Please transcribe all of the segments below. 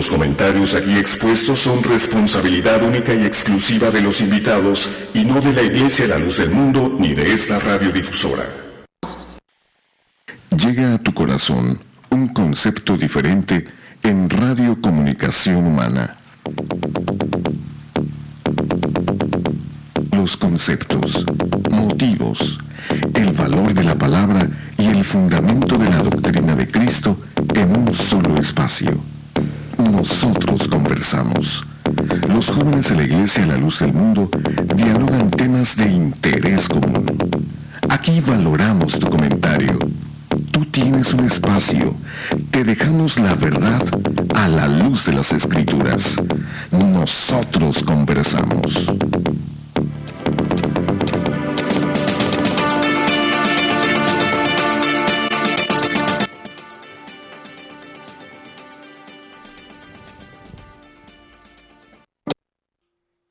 Los comentarios aquí expuestos son responsabilidad única y exclusiva de los invitados y no de la Iglesia La Luz del Mundo ni de esta radiodifusora. Llega a tu corazón un concepto diferente en Radio Comunicación Humana. Los conceptos, motivos, el valor de la palabra y el fundamento de la doctrina de Cristo en un solo espacio. Nosotros conversamos. Los jóvenes de la Iglesia La Luz del Mundo dialogan temas de interés común. Aquí valoramos tu comentario. Tú tienes un espacio. Te dejamos la verdad a la luz de las Escrituras. Nosotros conversamos.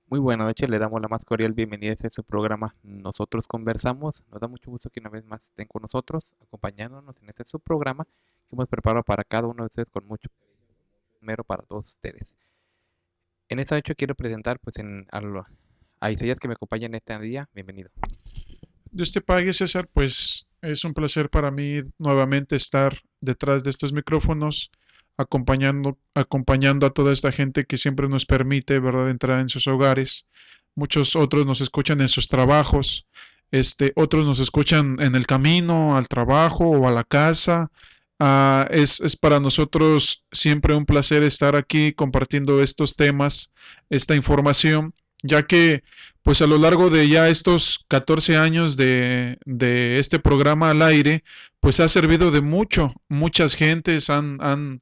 Muy buenas noches, le damos la más cordial bienvenida a este su programa Nosotros Conversamos. Nos da mucho gusto que una vez más estén con nosotros, acompañándonos en este su programa que hemos preparado para cada uno de ustedes con mucho mero para todos ustedes. En esta noche quiero presentar a Isaías que me acompaña en este día. Bienvenido. Dios te pague, César, pues es un placer para mí nuevamente estar detrás de estos micrófonos, acompañando a toda esta gente que siempre nos permite, ¿verdad?, entrar en sus hogares. Muchos otros nos escuchan en sus trabajos, otros nos escuchan en el camino al trabajo o a la casa. Es para nosotros siempre un placer estar aquí compartiendo estos temas, esta información, ya que pues a lo largo de ya estos 14 años de este programa al aire, pues ha servido de mucho. Muchas gentes han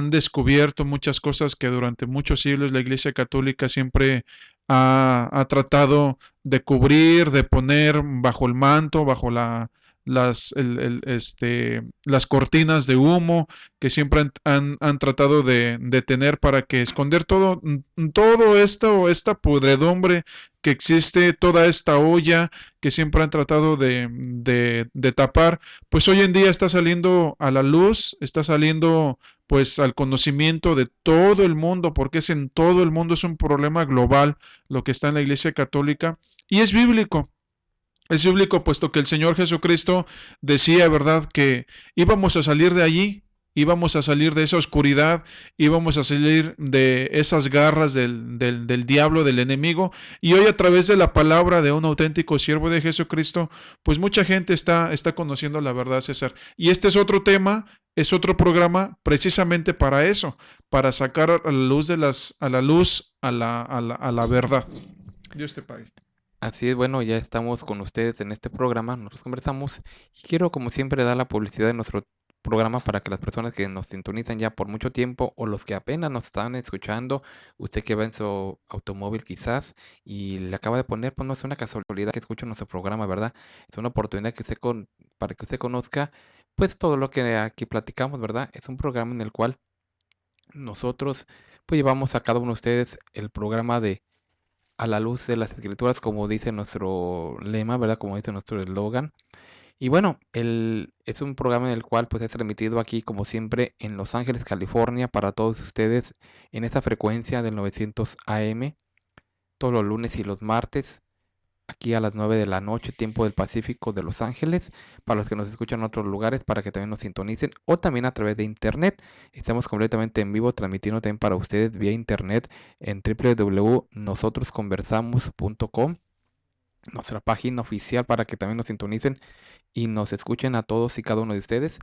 descubierto muchas cosas que durante muchos siglos la Iglesia Católica siempre ha tratado de cubrir, de poner bajo el manto, bajo las cortinas de humo que siempre han tratado de tener para que esconder todo esto, esta podredumbre que existe, toda esta olla que siempre han tratado de tapar, pues hoy en día está saliendo a la luz, está saliendo pues al conocimiento de todo el mundo, porque es en todo el mundo, es un problema global lo que está en la Iglesia Católica y es bíblico. Es bíblico puesto que el Señor Jesucristo decía, ¿verdad?, que íbamos a salir de allí, íbamos a salir de esa oscuridad, íbamos a salir de esas garras del diablo, del enemigo, y hoy a través de la palabra de un auténtico siervo de Jesucristo, pues mucha gente está conociendo la verdad, César. Y este es otro tema, es otro programa precisamente para eso, para sacar a la luz a la verdad. Dios te pague. Así es, bueno, ya estamos con ustedes en este programa, nosotros conversamos y quiero como siempre dar la publicidad de nuestro programa para que las personas que nos sintonizan ya por mucho tiempo o los que apenas nos están escuchando, usted que va en su automóvil quizás y le acaba de poner, pues no es una casualidad que escuche nuestro programa, ¿verdad? Es una oportunidad para que usted conozca pues todo lo que aquí platicamos, ¿verdad? Es un programa en el cual nosotros pues llevamos a cada uno de ustedes el programa de a la luz de las escrituras, como dice nuestro lema, ¿verdad? Como dice nuestro eslogan. Y bueno, es un programa en el cual pues es transmitido aquí, como siempre, en Los Ángeles, California, para todos ustedes en esta frecuencia del 900 AM, todos los lunes y los martes, aquí a las 9 de la noche, tiempo del Pacífico de Los Ángeles, para los que nos escuchan en otros lugares, para que también nos sintonicen, o también a través de internet. Estamos completamente en vivo, transmitiendo también para ustedes vía internet en www.nosotrosconversamos.com, nuestra página oficial para que también nos sintonicen y nos escuchen a todos y cada uno de ustedes.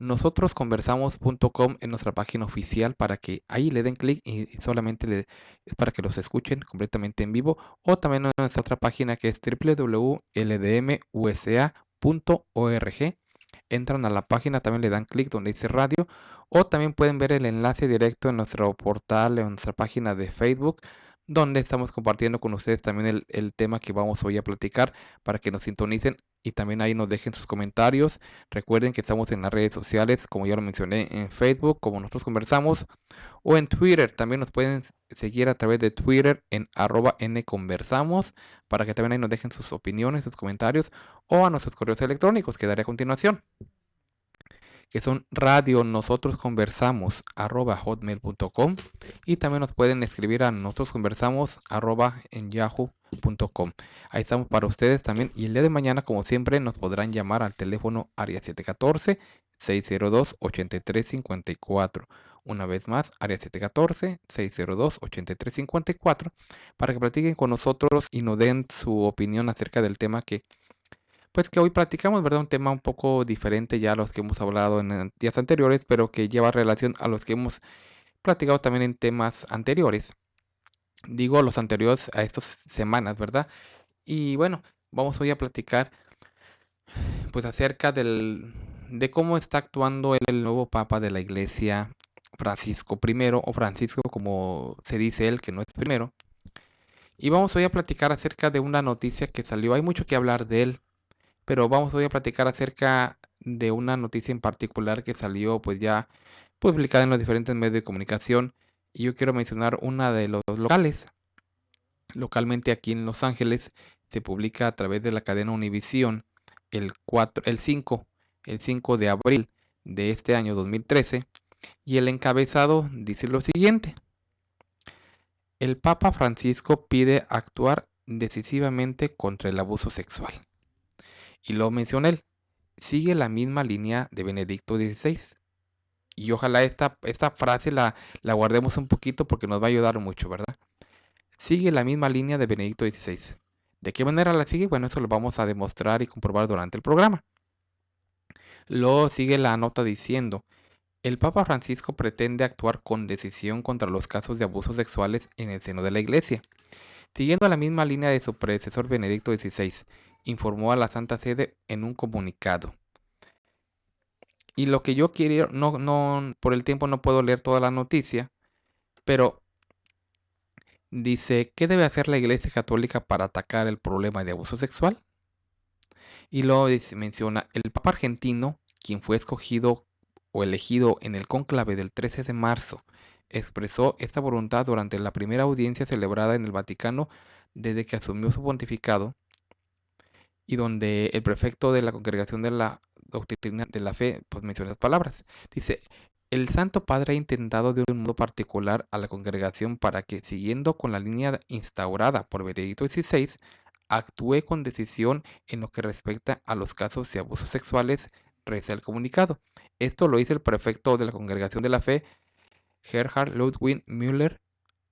Nosotrosconversamos.com es nuestra página oficial para que ahí le den clic y solamente es para que los escuchen completamente en vivo, o también en nuestra otra página que es www.ldmusa.org. Entran a la página, también le dan clic donde dice radio, o también pueden ver el enlace directo en nuestro portal, en nuestra página de Facebook, donde estamos compartiendo con ustedes también el tema que vamos hoy a platicar para que nos sintonicen y también ahí nos dejen sus comentarios. Recuerden que estamos en las redes sociales, como ya lo mencioné, en Facebook, como nosotros conversamos, o en Twitter. También nos pueden seguir a través de Twitter en @nconversamos, para que también ahí nos dejen sus opiniones, sus comentarios, o a nuestros correos electrónicos que daré a continuación. que son radionosotrosconversamos@hotmail.com, y también nos pueden escribir a nosotros@yahoo.com. Ahí estamos para ustedes también, y el día de mañana, como siempre, nos podrán llamar al teléfono área 714-602-8354. Una vez más, área 714-602-8354, para que platiquen con nosotros y nos den su opinión acerca del tema que hoy platicamos, ¿verdad? Un tema un poco diferente ya a los que hemos hablado en días anteriores, pero que lleva relación a los que hemos platicado también en temas anteriores. Digo los anteriores a estas semanas, ¿verdad? Y bueno, vamos hoy a platicar pues acerca de cómo está actuando el nuevo Papa de la Iglesia, Francisco I, o Francisco como se dice él, que no es primero. Y vamos hoy a platicar acerca de una noticia que salió. Hay mucho que hablar de él, pero vamos hoy a platicar acerca de una noticia en particular que salió pues ya publicada en los diferentes medios de comunicación, y yo quiero mencionar una de los locales. Localmente aquí en Los Ángeles se publica a través de la cadena Univisión el 5 de abril de este año 2013, y el encabezado dice lo siguiente: el Papa Francisco pide actuar decisivamente contra el abuso sexual. Y lo menciona él, sigue la misma línea de Benedicto XVI. Y ojalá esta frase la guardemos un poquito porque nos va a ayudar mucho, ¿verdad? Sigue la misma línea de Benedicto XVI. ¿De qué manera la sigue? Bueno, eso lo vamos a demostrar y comprobar durante el programa. Luego sigue la nota diciendo: el Papa Francisco pretende actuar con decisión contra los casos de abusos sexuales en el seno de la Iglesia. Siguiendo la misma línea de su predecesor Benedicto XVI, informó a la Santa Sede en un comunicado. Y lo que yo quiero, no, por el tiempo no puedo leer toda la noticia, pero dice: ¿qué debe hacer la Iglesia Católica para atacar el problema de abuso sexual? Y luego menciona: el Papa argentino, quien fue escogido o elegido en el cónclave del 13 de marzo, expresó esta voluntad durante la primera audiencia celebrada en el Vaticano desde que asumió su pontificado, y donde el prefecto de la Congregación de la Doctrina de la Fe pues menciona las palabras. Dice: el Santo Padre ha intentado de un modo particular a la congregación para que, siguiendo con la línea instaurada por Benedicto XVI, actúe con decisión en lo que respecta a los casos de abusos sexuales, reza el comunicado. Esto lo dice el prefecto de la Congregación de la Fe, Gerhard Ludwig Müller,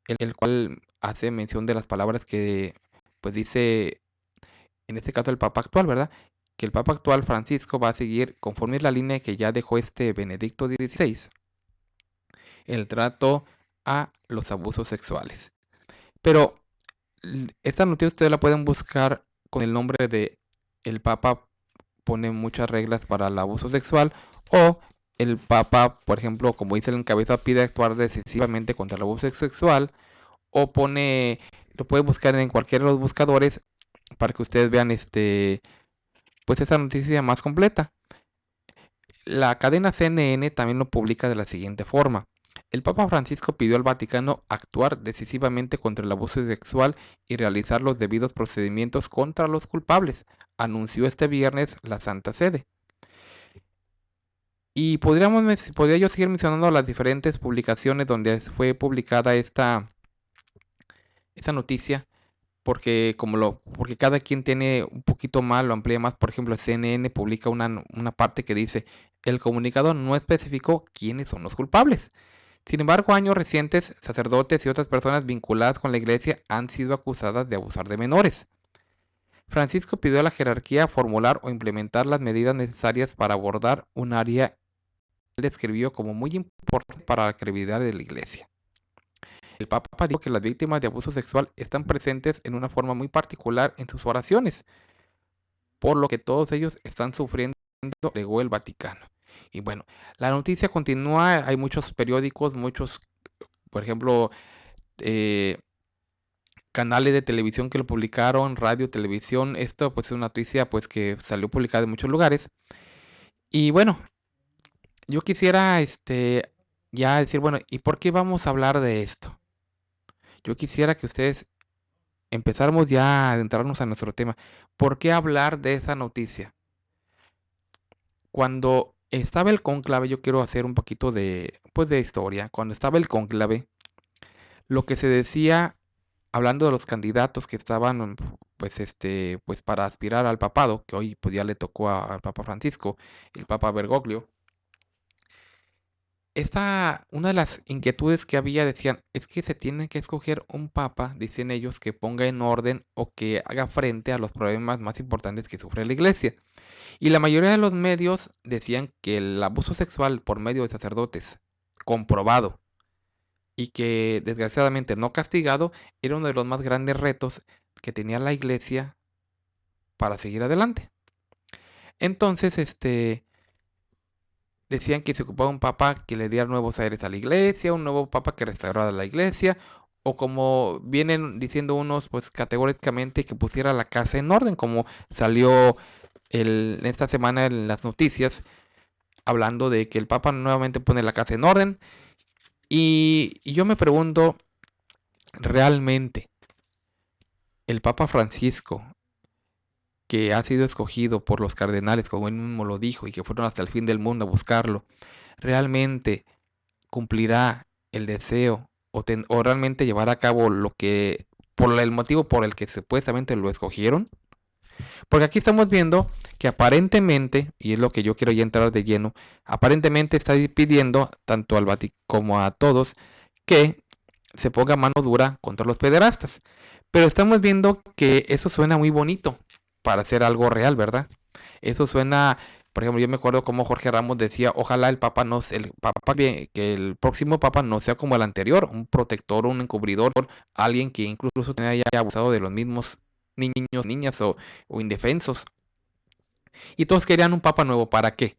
el cual hace mención de las palabras que pues dice en este caso el Papa actual, ¿verdad? Que el Papa actual, Francisco, va a seguir conforme la línea que ya dejó este Benedicto XVI, el trato a los abusos sexuales. Pero esta noticia ustedes la pueden buscar con el nombre de: el Papa pone muchas reglas para el abuso sexual, o el Papa, por ejemplo, como dice el encabezado, pide actuar decisivamente contra el abuso sexual, o pone, lo pueden buscar en cualquiera de los buscadores para que ustedes vean pues esa noticia más completa. La cadena CNN también lo publica de la siguiente forma: el Papa Francisco pidió al Vaticano actuar decisivamente contra el abuso sexual y realizar los debidos procedimientos contra los culpables, anunció este viernes la Santa Sede. Y podría yo seguir mencionando las diferentes publicaciones donde fue publicada esta noticia, porque porque cada quien tiene un poquito más, lo amplía más. Por ejemplo, CNN publica una parte que dice: el comunicado no especificó quiénes son los culpables. Sin embargo, años recientes, sacerdotes y otras personas vinculadas con la Iglesia han sido acusadas de abusar de menores. Francisco pidió a la jerarquía formular o implementar las medidas necesarias para abordar un área que él describió como muy importante para la credibilidad de la Iglesia. El Papa dijo que las víctimas de abuso sexual están presentes en una forma muy particular en sus oraciones, por lo que todos ellos están sufriendo, agregó el Vaticano. Y bueno, la noticia continúa. Hay muchos periódicos, por ejemplo, canales de televisión que lo publicaron, radio, televisión. Esto pues es una noticia pues que salió publicada en muchos lugares. Y bueno, yo quisiera ya decir, bueno, ¿y por qué vamos a hablar de esto? Yo quisiera que ustedes empezáramos ya a adentrarnos a nuestro tema. ¿Por qué hablar de esa noticia? Cuando Estaba el cónclave, yo quiero hacer un poquito de historia. Cuando estaba el cónclave, lo que se decía, hablando de los candidatos que estaban, pues para aspirar al papado, que hoy pues ya le tocó al Papa Francisco, el Papa Bergoglio, una de las inquietudes que había decían, es que se tiene que escoger un papa, dicen ellos, que ponga en orden o que haga frente a los problemas más importantes que sufre la iglesia. Y la mayoría de los medios decían que el abuso sexual por medio de sacerdotes, comprobado y que desgraciadamente no castigado, era uno de los más grandes retos que tenía la iglesia para seguir adelante. Entonces, decían que se ocupaba un papa que le diera nuevos aires a la iglesia, un nuevo papa que restaurara la iglesia, o como vienen diciendo unos, pues categóricamente que pusiera la casa en orden, como salió esta semana en las noticias, hablando de que el papa nuevamente pone la casa en orden. Y yo me pregunto, realmente, el Papa Francisco, que ha sido escogido por los cardenales, como él mismo lo dijo, y que fueron hasta el fin del mundo a buscarlo, realmente cumplirá el deseo o realmente llevará a cabo lo que, por el motivo por el que supuestamente lo escogieron? Porque aquí estamos viendo que aparentemente, y es lo que yo quiero ya entrar de lleno, aparentemente está pidiendo tanto al Vaticano como a todos que se ponga mano dura contra los pederastas. Pero estamos viendo que eso suena muy bonito para hacer algo real, ¿verdad? Eso suena, por ejemplo, yo me acuerdo como Jorge Ramos decía, ojalá que el próximo papa no sea como el anterior, un protector, un encubridor, alguien que incluso haya abusado de los mismos niños, niñas o indefensos. Y todos querían un papa nuevo, ¿para qué?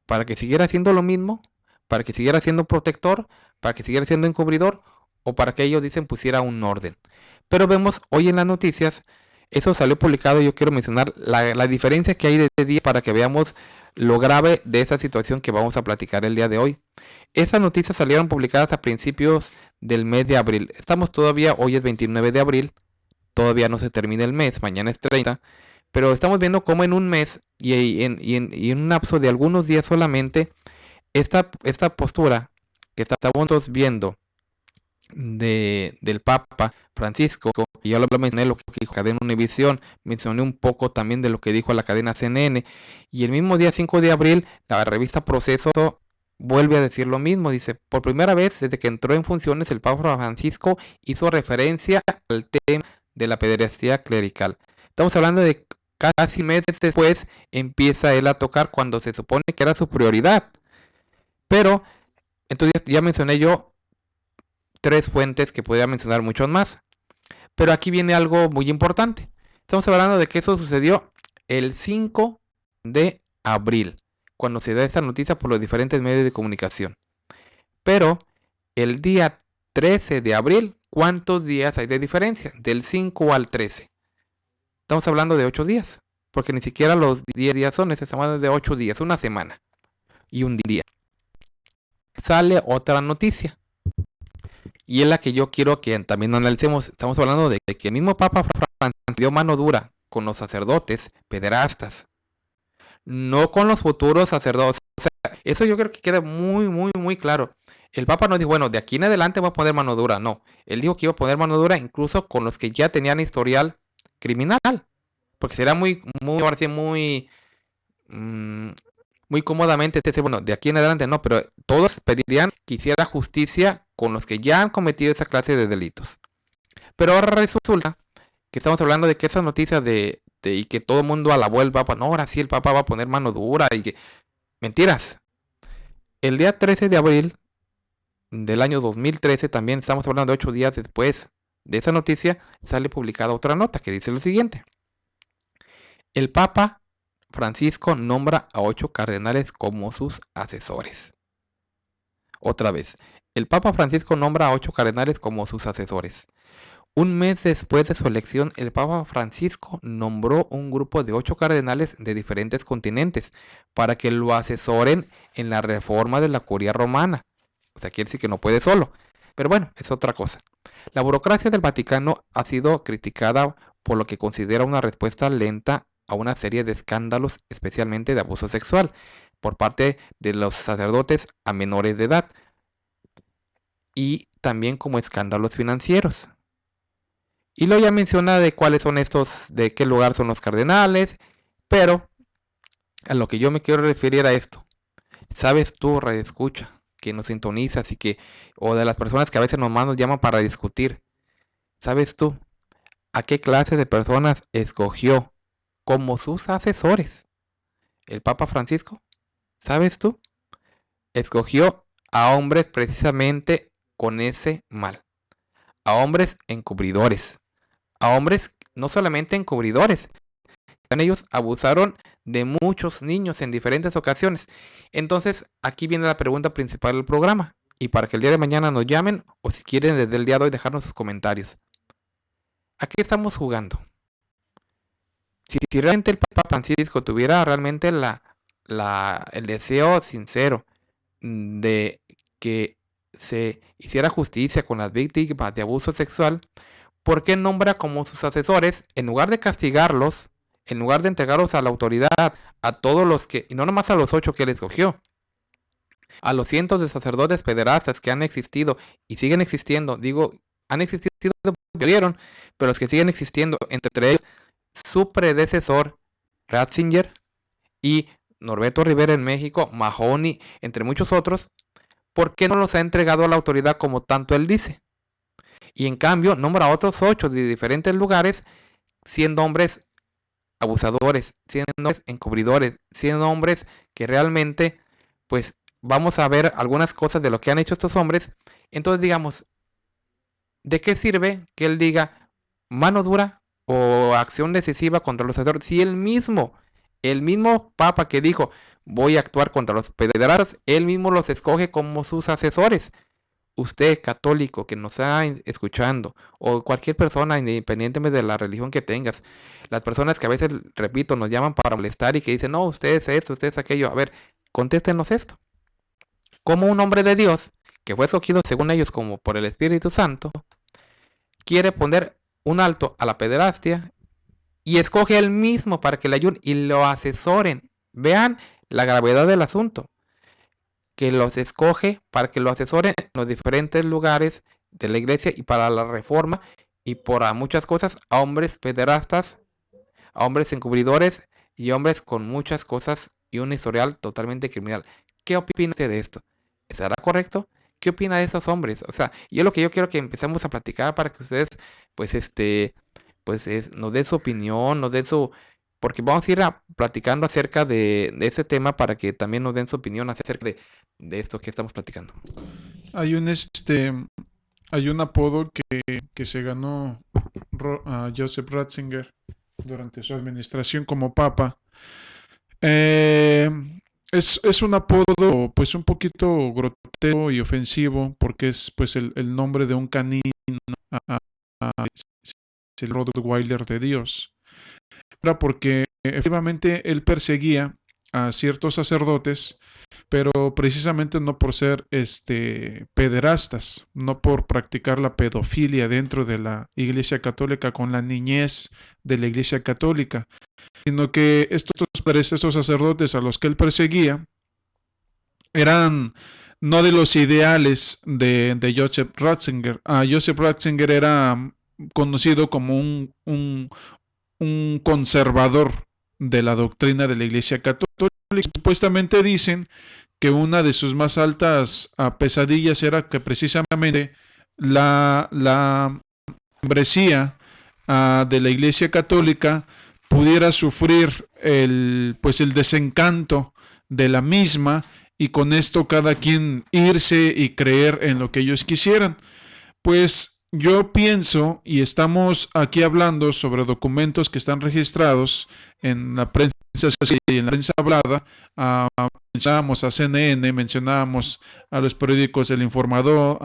Para que siguiera haciendo lo mismo, para que siguiera siendo protector, para que siguiera siendo encubridor, o para que ellos dicen pusiera un orden. Pero vemos hoy en las noticias, eso salió publicado, yo quiero mencionar la diferencia que hay de día para que veamos lo grave de esa situación que vamos a platicar el día de hoy. Esas noticias salieron publicadas a principios del mes de abril. Estamos todavía, hoy es 29 de abril, todavía no se termina el mes, mañana es 30, pero estamos viendo cómo en un mes y en un lapso de algunos días solamente, esta postura que estamos viendo del Papa Francisco, y ya lo mencioné, lo que dijo la cadena Univisión, mencioné un poco también de lo que dijo la cadena CNN, y el mismo día 5 de abril, la revista Proceso vuelve a decir lo mismo, dice, por primera vez desde que entró en funciones el Papa Francisco hizo referencia al tema de la pederastia clerical. Estamos hablando de casi meses después empieza él a tocar cuando se supone que era su prioridad. Pero, entonces ya mencioné yo 3 fuentes que podría mencionar muchos más. Pero aquí viene algo muy importante. Estamos hablando de que eso sucedió el 5 de abril, cuando se da esta noticia por los diferentes medios de comunicación. Pero el día 13 de abril, ¿cuántos días hay de diferencia? Del 5 al 13. Estamos hablando de 8 días, porque ni siquiera los 10 días son, estamos hablando de 8 días, una semana y un día. Sale otra noticia, y es la que yo quiero que también analicemos. Estamos hablando de que el mismo Papa Francisco dio mano dura con los sacerdotes pederastas, no con los futuros sacerdotes. O sea, eso yo creo que queda muy, muy, muy claro. El Papa no dijo, bueno, de aquí en adelante va a poner mano dura. No, él dijo que iba a poner mano dura incluso con los que ya tenían historial criminal. Porque será muy, muy, ahora sí, muy, muy cómodamente decir, bueno, de aquí en adelante no, pero todos pedirían que hiciera justicia con los que ya han cometido esa clase de delitos. Pero ahora resulta que estamos hablando de que esas noticias y que todo el mundo alabó al Papa, no, ahora sí el Papa va a poner mano dura y que... Mentiras. El día 13 de abril del año 2013, también estamos hablando de 8 días después de esa noticia, sale publicada otra nota que dice lo siguiente. El Papa Francisco nombra a 8 cardenales como sus asesores. Otra vez, el Papa Francisco nombra a 8 cardenales como sus asesores. Un mes después de su elección, el Papa Francisco nombró un grupo de 8 cardenales de diferentes continentes para que lo asesoren en la reforma de la curia romana. O sea, quiere decir que no puede solo. Pero bueno, es otra cosa. La burocracia del Vaticano ha sido criticada por lo que considera una respuesta lenta a una serie de escándalos, especialmente de abuso sexual. por parte de los sacerdotes a menores de edad, y también como escándalos financieros. Y luego ya menciona de cuáles son estos, de qué lugar son los cardenales, pero a lo que yo me quiero referir a esto. ¿Sabes tú, radioescucha, que nos sintonizas o de las personas que a veces nomás nos llaman para discutir? ¿Sabes tú a qué clase de personas escogió como sus asesores el Papa Francisco? ¿Sabes tú? Escogió a hombres precisamente con ese mal, a hombres encubridores, a hombres no solamente encubridores, ellos abusaron de muchos niños en diferentes ocasiones. Entonces, aquí viene la pregunta principal del programa, y para que el día de mañana nos llamen, o si quieren desde el día de hoy dejarnos sus comentarios. ¿A qué estamos jugando? Si realmente el Papa Francisco tuviera realmente el deseo sincero de que se hiciera justicia con las víctimas de abuso sexual, ¿por qué nombra como sus asesores, en lugar de castigarlos, en lugar de entregarlos a la autoridad, a todos los que, y no nomás a los 8 que él escogió, a los cientos de sacerdotes pederastas que han existido y siguen existiendo? Digo, han existido, murieron, pero los que siguen existiendo, entre ellos su predecesor, Ratzinger, y Norberto Rivera en México, Mahony, entre muchos otros, ¿por qué no los ha entregado a la autoridad como tanto él dice? Y en cambio nombra a otros 8 de diferentes lugares, siendo hombres abusadores, siendo hombres encubridores, siendo hombres que realmente, pues vamos a ver algunas cosas de lo que han hecho estos hombres. Entonces digamos, ¿de qué sirve que él diga mano dura o acción decisiva contra los sacerdotes? Si el mismo Papa que dijo voy a actuar contra los pederastas, él mismo los escoge como sus asesores. Usted, católico, que nos está escuchando, o cualquier persona, independientemente de la religión que tengas, las personas que a veces, repito, nos llaman para molestar y que dicen, no, usted es esto, usted es aquello, a ver, contéstenos esto. ¿Cómo un hombre de Dios, que fue escogido según ellos como por el Espíritu Santo, quiere poner un alto a la pederastia y escoge él mismo para que le ayuden y lo asesoren? Vean la gravedad del asunto, que los escoge para que lo asesoren en los diferentes lugares de la iglesia y para la reforma y por muchas cosas, a hombres pederastas, a hombres encubridores y hombres con muchas cosas y un historial totalmente criminal. ¿Qué opina usted de esto? ¿Estará correcto? ¿Qué opina de esos hombres? O sea, y es lo que yo quiero que empecemos a platicar para que ustedes, pues, nos den su opinión, porque vamos a ir platicando acerca de ese tema para que también nos den su opinión acerca de esto que estamos platicando. Hay un apodo que se ganó a Joseph Ratzinger durante su administración como papa. Es un apodo pues un poquito grotesco y ofensivo porque es pues el nombre de un canino, es el Rottweiler de Dios. Era porque efectivamente él perseguía a ciertos sacerdotes, pero precisamente no por ser pederastas, no por practicar la pedofilia dentro de la Iglesia Católica con la niñez de la Iglesia Católica, sino que estos sacerdotes a los que él perseguía eran no de los ideales de Joseph Ratzinger. Joseph Ratzinger era conocido como un conservador de la doctrina de la Iglesia Católica. Supuestamente dicen que una de sus más altas pesadillas era que precisamente la membresía de la Iglesia Católica pudiera sufrir el desencanto de la misma y con esto cada quien irse y creer en lo que ellos quisieran. Pues yo pienso, y estamos aquí hablando sobre documentos que están registrados en la prensa y en la prensa hablada, mencionábamos a CNN, mencionábamos a los periódicos al Informador,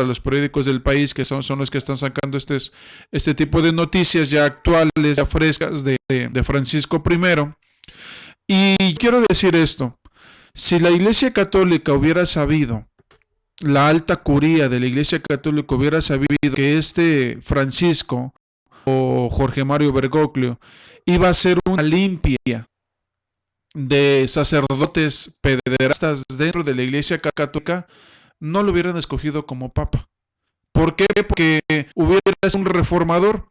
a los periódicos del país, que son los que están sacando este tipo de noticias ya actuales, ya frescas de Francisco I. Y quiero decir esto, si la Iglesia Católica hubiera sabido, la alta curía de la Iglesia Católica hubiera sabido que Francisco o Jorge Mario Bergoglio iba a ser una limpia de sacerdotes pederastas dentro de la Iglesia Católica no lo hubieran escogido como papa. ¿Por qué? Porque hubiera sido un reformador.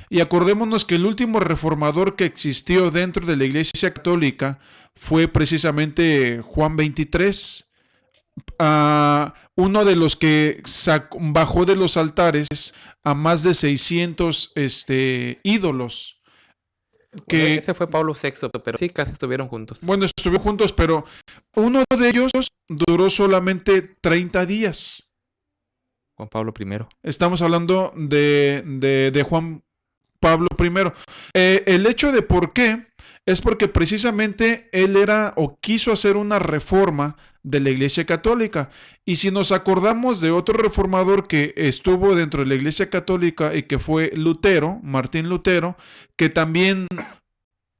Y acordémonos que el último reformador que existió dentro de la Iglesia Católica fue precisamente Juan XXIII, uno de los que bajó de los altares a más de 600 ídolos. Bueno, ese fue Pablo VI, pero sí, casi estuvieron juntos. Bueno, estuvieron juntos, pero uno de ellos duró solamente 30 días. Juan Pablo I. Estamos hablando de Juan Pablo I. El hecho de por qué es porque precisamente él era o quiso hacer una reforma de la Iglesia Católica. Y si nos acordamos de otro reformador que estuvo dentro de la Iglesia Católica y que fue Lutero, Martín Lutero, que también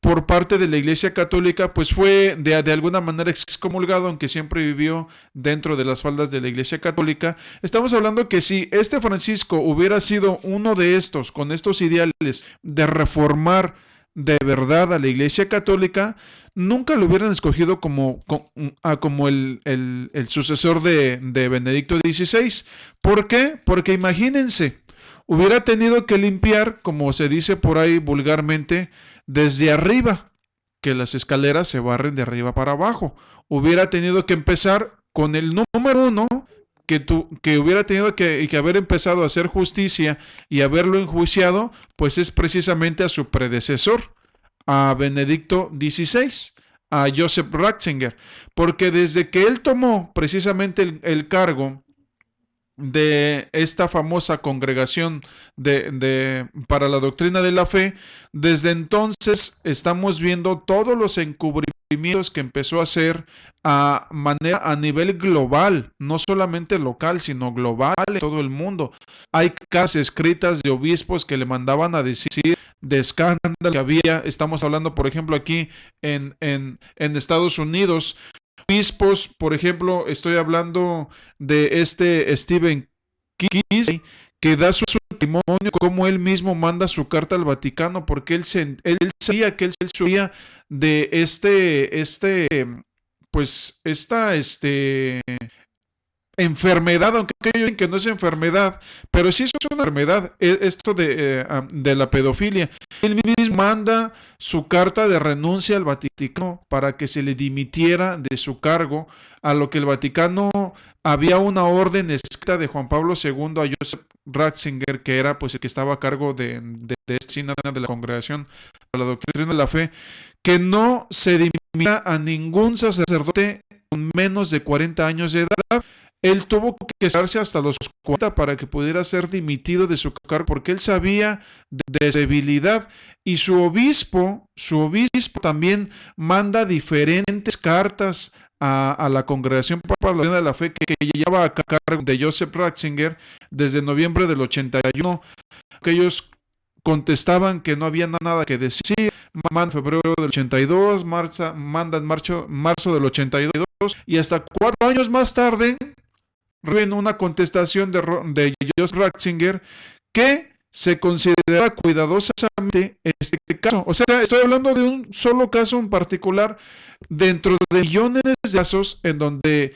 por parte de la Iglesia Católica, pues fue de alguna manera excomulgado, aunque siempre vivió dentro de las faldas de la Iglesia Católica. Estamos hablando que si este Francisco hubiera sido uno de estos, con estos ideales de reformar de verdad a la Iglesia Católica, nunca lo hubieran escogido como el sucesor de Benedicto XVI. ¿Por qué? Porque imagínense, hubiera tenido que limpiar, como se dice por ahí vulgarmente, desde arriba, que las escaleras se barren de arriba para abajo. Hubiera tenido que empezar con el número uno, que hubiera tenido que haber empezado a hacer justicia y haberlo enjuiciado, pues es precisamente a su predecesor, a Benedicto XVI, a Joseph Ratzinger, porque desde que él tomó precisamente el cargo de esta famosa congregación para la doctrina de la fe, desde entonces estamos viendo todos los encubrimientos que empezó a hacer a nivel global, no solamente local, sino global en todo el mundo. Hay cartas escritas de obispos que le mandaban a decir de escándalo que había. Estamos hablando, por ejemplo, aquí en Estados Unidos, obispos, por ejemplo, estoy hablando de Stephen Kissy, que da su testimonio como él mismo manda su carta al Vaticano, porque él sabía que él subía de esta enfermedad, aunque ellos dicen que no es enfermedad, pero sí es una enfermedad, esto de la pedofilia. Él mismo manda su carta de renuncia al Vaticano para que se le dimitiera de su cargo, a lo que el Vaticano había una orden escrita de Juan Pablo II a Joseph Ratzinger, que era pues el que estaba a cargo de China, de la Congregación para la Doctrina de la Fe, que no se dimitiera a ningún sacerdote con menos de 40 años de edad. Él tuvo que quedarse hasta los 40 para que pudiera ser dimitido de su cargo, porque él sabía de debilidad. Y su obispo también manda diferentes cartas a la Congregación para la Doctrina de la Fe que llevaba a cargo de Joseph Ratzinger desde noviembre del 81, que ellos contestaban que no había nada que decir. Manda en febrero del 82, manda en marzo del 82, y hasta 4 años más tarde reciben una contestación de Joseph Ratzinger que se considera cuidadosamente este caso. O sea, estoy hablando de un solo caso en particular dentro de millones de casos en donde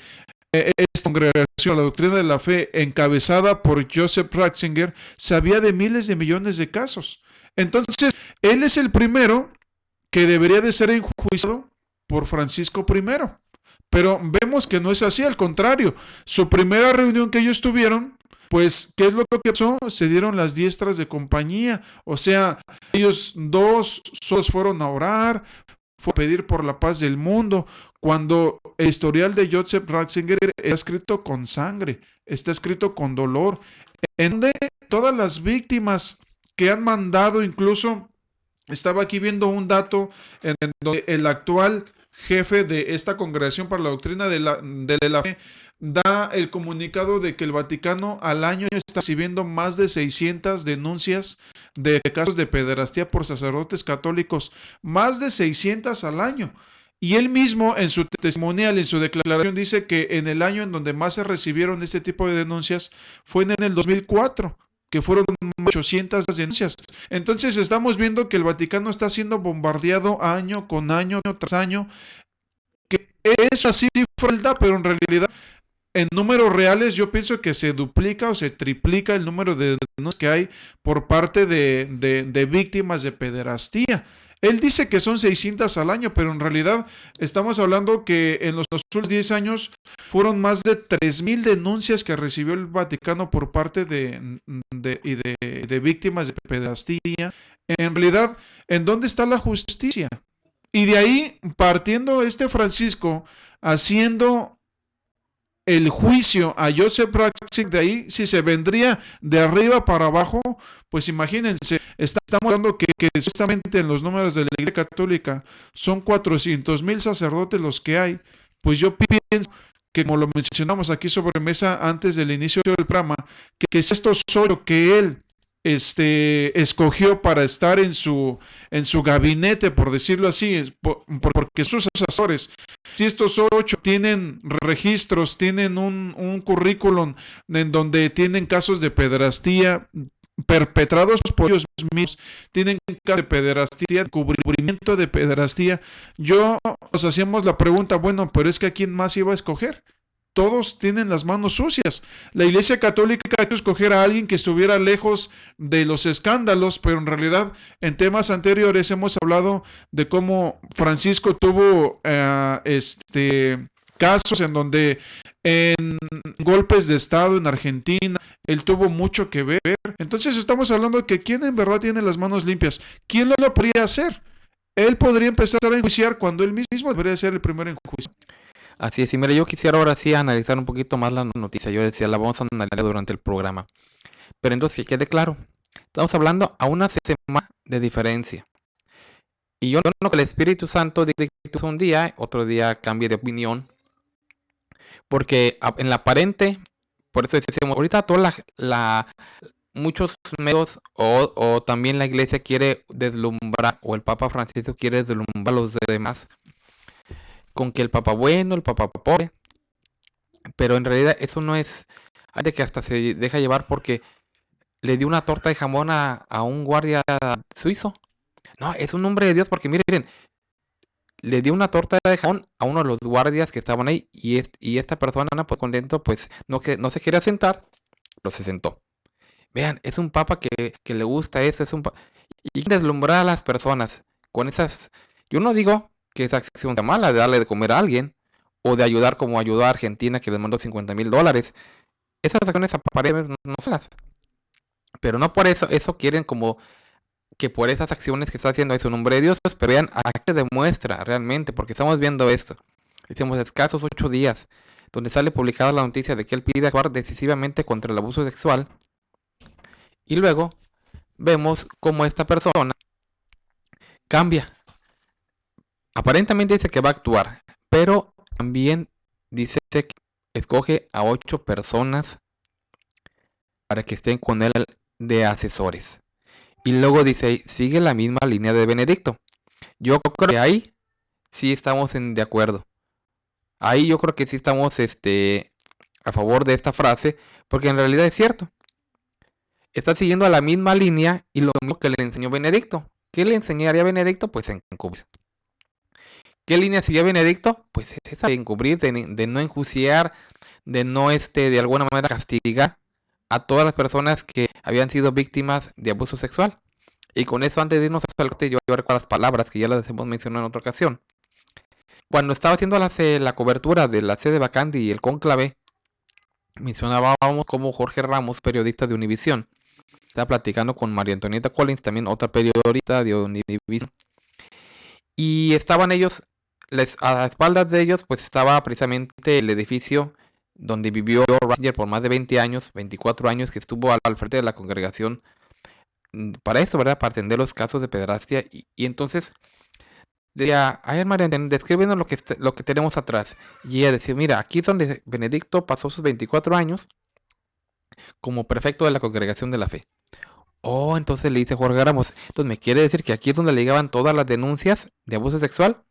esta congregación, la Doctrina de la Fe, encabezada por Joseph Ratzinger, sabía de miles de millones de casos. Entonces, él es el primero que debería de ser enjuiciado por Francisco I. Pero vemos que no es así, al contrario. Su primera reunión que ellos tuvieron, pues, ¿qué es lo que pasó? Se dieron las diestras de compañía. O sea, ellos dos solos fueron a orar, fue a pedir por la paz del mundo, cuando el historial de Joseph Ratzinger está escrito con sangre, está escrito con dolor, en donde todas las víctimas que han mandado, incluso estaba aquí viendo un dato en donde el actual jefe de esta congregación para la doctrina de la fe da el comunicado de que el Vaticano al año está recibiendo más de 600 denuncias de casos de pederastía por sacerdotes católicos, más de 600 al año. Y él mismo en su testimonial, en su declaración, dice que en el año en donde más se recibieron este tipo de denuncias fue en el 2004. que fueron 800 denuncias. Entonces estamos viendo que el Vaticano está siendo bombardeado año con año tras año, que es así cifra, pero en realidad en números reales yo pienso que se duplica o se triplica el número de denuncias que hay por parte de víctimas de pederastía. Él dice que son 600 al año, pero en realidad estamos hablando que en los últimos 10 años fueron más de 3,000 denuncias que recibió el Vaticano por parte de víctimas de pederastía. En realidad, ¿en dónde está la justicia? Y de ahí, partiendo Francisco, haciendo el juicio a Joseph Ratzinger, de ahí, si se vendría de arriba para abajo, pues imagínense, estamos hablando que justamente en los números de la Iglesia Católica son 400,000 sacerdotes los que hay. Pues yo pienso que, como lo mencionamos aquí sobre mesa antes del inicio del programa, que si estos 8 que él escogió para estar en su gabinete, por decirlo así, porque sus asesores, si estos 8 tienen registros, tienen un currículum en donde tienen casos de pederastía perpetrados por ellos mismos, tienen casos de pederastía, de cubrimiento de pederastía, nos hacíamos la pregunta, bueno, pero es que ¿a quién más iba a escoger? Todos tienen las manos sucias. La Iglesia Católica quiso escoger a alguien que estuviera lejos de los escándalos, pero en realidad en temas anteriores hemos hablado de cómo Francisco tuvo casos en donde en golpes de Estado en Argentina, él tuvo mucho que ver. Entonces estamos hablando de que ¿quién en verdad tiene las manos limpias? ¿Quién lo podría hacer? Él podría empezar a enjuiciar cuando él mismo debería ser el primero en juicio. Así es, y mira, yo quisiera ahora sí analizar un poquito más la noticia. Yo decía, la vamos a analizar durante el programa. Pero entonces, que quede claro, estamos hablando a una semana de diferencia. Y yo no que el Espíritu Santo dicte un día, otro día cambie de opinión. Porque en la aparente, por eso decimos, ahorita toda muchos medios o también la iglesia quiere deslumbrar, o el Papa Francisco quiere deslumbrar a los demás con que el Papa bueno, el Papa pobre, pero en realidad eso no es, hay de que hasta se deja llevar porque le dio una torta de jamón a un guardia suizo. No, es un hombre de Dios porque miren, le dio una torta de jamón a uno de los guardias que estaban ahí y esta persona, pues contento, pues no se quería sentar, pero se sentó. Vean, es un papa que le gusta eso, y deslumbrar a las personas con esas. Yo no digo que esa acción sea mala de darle de comer a alguien o de ayudar como ayudó a Argentina que les mandó $50,000. Esas acciones aparecen no son las. Pero no por eso quieren como que por esas acciones que está haciendo es un hombre de Dios, pero vean a qué demuestra realmente, porque estamos viendo esto. Hicimos escasos 8 días, donde sale publicada la noticia de que él pide actuar decisivamente contra el abuso sexual. Y luego vemos cómo esta persona cambia. Aparentemente dice que va a actuar, pero también dice que escoge a 8 personas para que estén con él de asesores. Y luego dice, sigue la misma línea de Benedicto. Yo creo que ahí sí estamos de acuerdo. Ahí yo creo que sí estamos a favor de esta frase, porque en realidad es cierto. Está siguiendo a la misma línea y lo mismo que le enseñó Benedicto. ¿Qué le enseñaría a Benedicto? Pues encubrir. ¿Qué línea sigue Benedicto? Pues es esa de encubrir, de no enjuiciar, de no de alguna manera castigar a todas las personas que habían sido víctimas de abuso sexual. Y con eso, antes de irnos al corte, yo recuerdo las palabras que ya las hemos mencionado en otra ocasión. Cuando estaba haciendo la cobertura de la sede vacante y el cónclave, mencionábamos como Jorge Ramos, periodista de Univisión, estaba platicando con María Antonieta Collins, también otra periodista de Univisión, y estaban ellos, a espaldas de ellos, pues estaba precisamente el edificio donde vivió Ratzinger por más de 20 años, 24 años, que estuvo al frente de la congregación para eso, ¿verdad? Para atender los casos de pederastia. Y entonces decía, ay, María, descríbenos lo que tenemos atrás. Y ella decía, mira, aquí es donde Benedicto pasó sus 24 años como prefecto de la congregación de la fe. Oh, entonces le dice Jorge Ramos, entonces me quiere decir que aquí es donde le llegaban todas las denuncias de abuso sexual.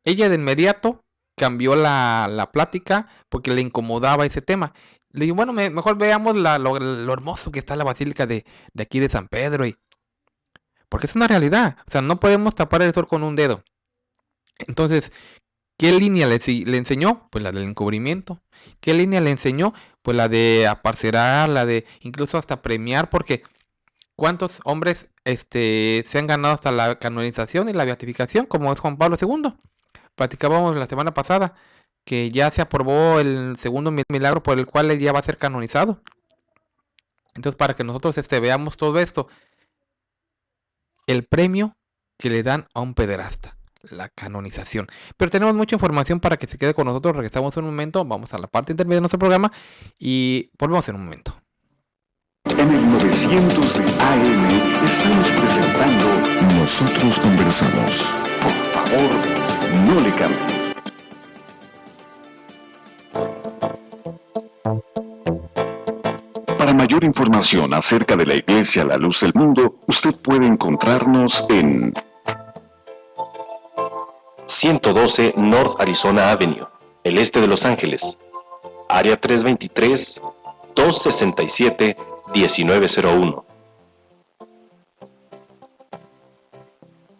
Ella de inmediato cambió la plática porque le incomodaba ese tema. Le digo, bueno, mejor veamos lo hermoso que está la basílica de aquí de San Pedro. Porque es una realidad. O sea, no podemos tapar el sol con un dedo. Entonces, ¿qué línea le enseñó? Pues la del encubrimiento. ¿Qué línea le enseñó? Pues la de aparcerar, la de incluso hasta premiar, porque ¿cuántos hombres se han ganado hasta la canonización y la beatificación, como es Juan Pablo II? Platicábamos la semana pasada que ya se aprobó el segundo milagro por el cual él ya va a ser canonizado. Entonces, para que nosotros veamos todo esto, el premio que le dan a un pederasta, la canonización. Pero tenemos mucha información para que se quede con nosotros. Regresamos en un momento, vamos a la parte intermedia de nuestro programa y volvemos en un momento. En el 900 de AM estamos presentando Nosotros Conversamos. Por favor, no le cambie. Para mayor información acerca de la Iglesia La Luz del Mundo, usted puede encontrarnos en 112 North Arizona Avenue, el este de Los Ángeles, área 323-267-1901.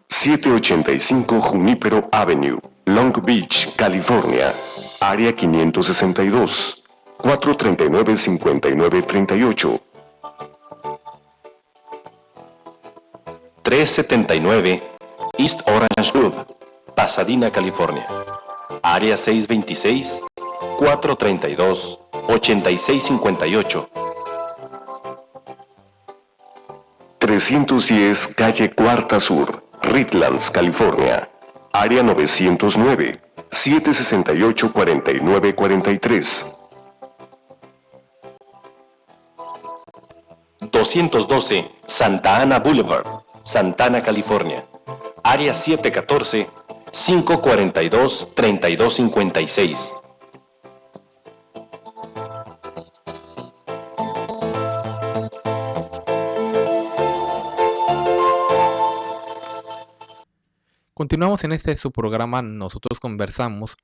785 Junipero Avenue, Long Beach, California, área 562, 439-5938. 379 East Orange Grove, Pasadena, California, área 626-432-8658. 310 Calle Cuarta Sur, Redlands, California, área 909, 768-4943. 212 Santa Ana Boulevard, Santana, California, área 714-542-3256. Continuamos en su programa Nosotros Conversamos,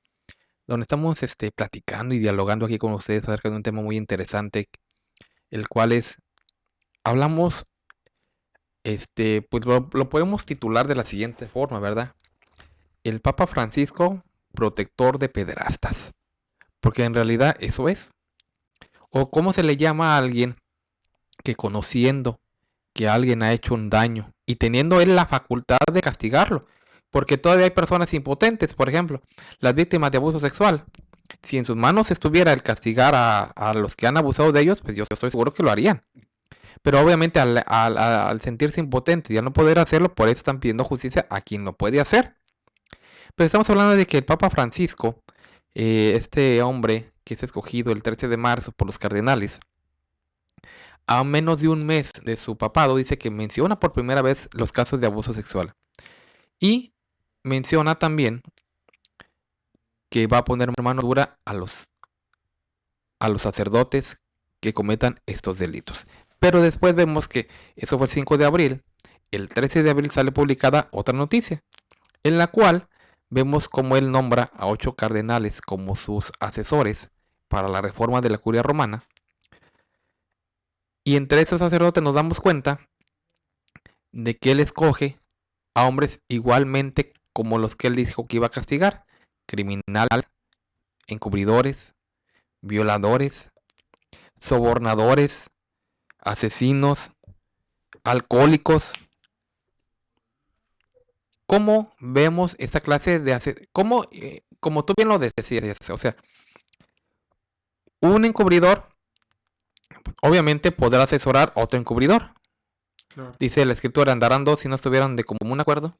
donde estamos platicando y dialogando aquí con ustedes acerca de un tema muy interesante, el cual hablamos, pues lo podemos titular de la siguiente forma, ¿verdad? El Papa Francisco, protector de pederastas, porque en realidad eso es. O cómo se le llama a alguien que, conociendo que alguien ha hecho un daño y teniendo él la facultad de castigarlo, porque todavía hay personas impotentes, por ejemplo, las víctimas de abuso sexual. Si en sus manos estuviera el castigar a los que han abusado de ellos, pues yo estoy seguro que lo harían. Pero obviamente al sentirse impotente y al no poder hacerlo, por eso están pidiendo justicia a quien lo puede hacer. Pero estamos hablando de que el Papa Francisco, este hombre que es escogido el 13 de marzo por los cardenales, a menos de un mes de su papado, dice que menciona por primera vez los casos de abuso sexual. Y menciona también que va a poner mano dura a los sacerdotes que cometan estos delitos. Pero después vemos que eso fue el 5 de abril. El 13 de abril sale publicada otra noticia, en la cual vemos cómo él nombra a 8 cardenales como sus asesores para la reforma de la curia romana. Y entre esos sacerdotes nos damos cuenta de que él escoge a hombres igualmente como los que él dijo que iba a castigar: criminales, encubridores, violadores, sobornadores, asesinos, alcohólicos. ¿Cómo vemos esta clase de como tú bien lo decías? O sea, un encubridor obviamente podrá asesorar a otro encubridor. Claro. Dice la escritura, andarán dos si no estuvieran de común acuerdo.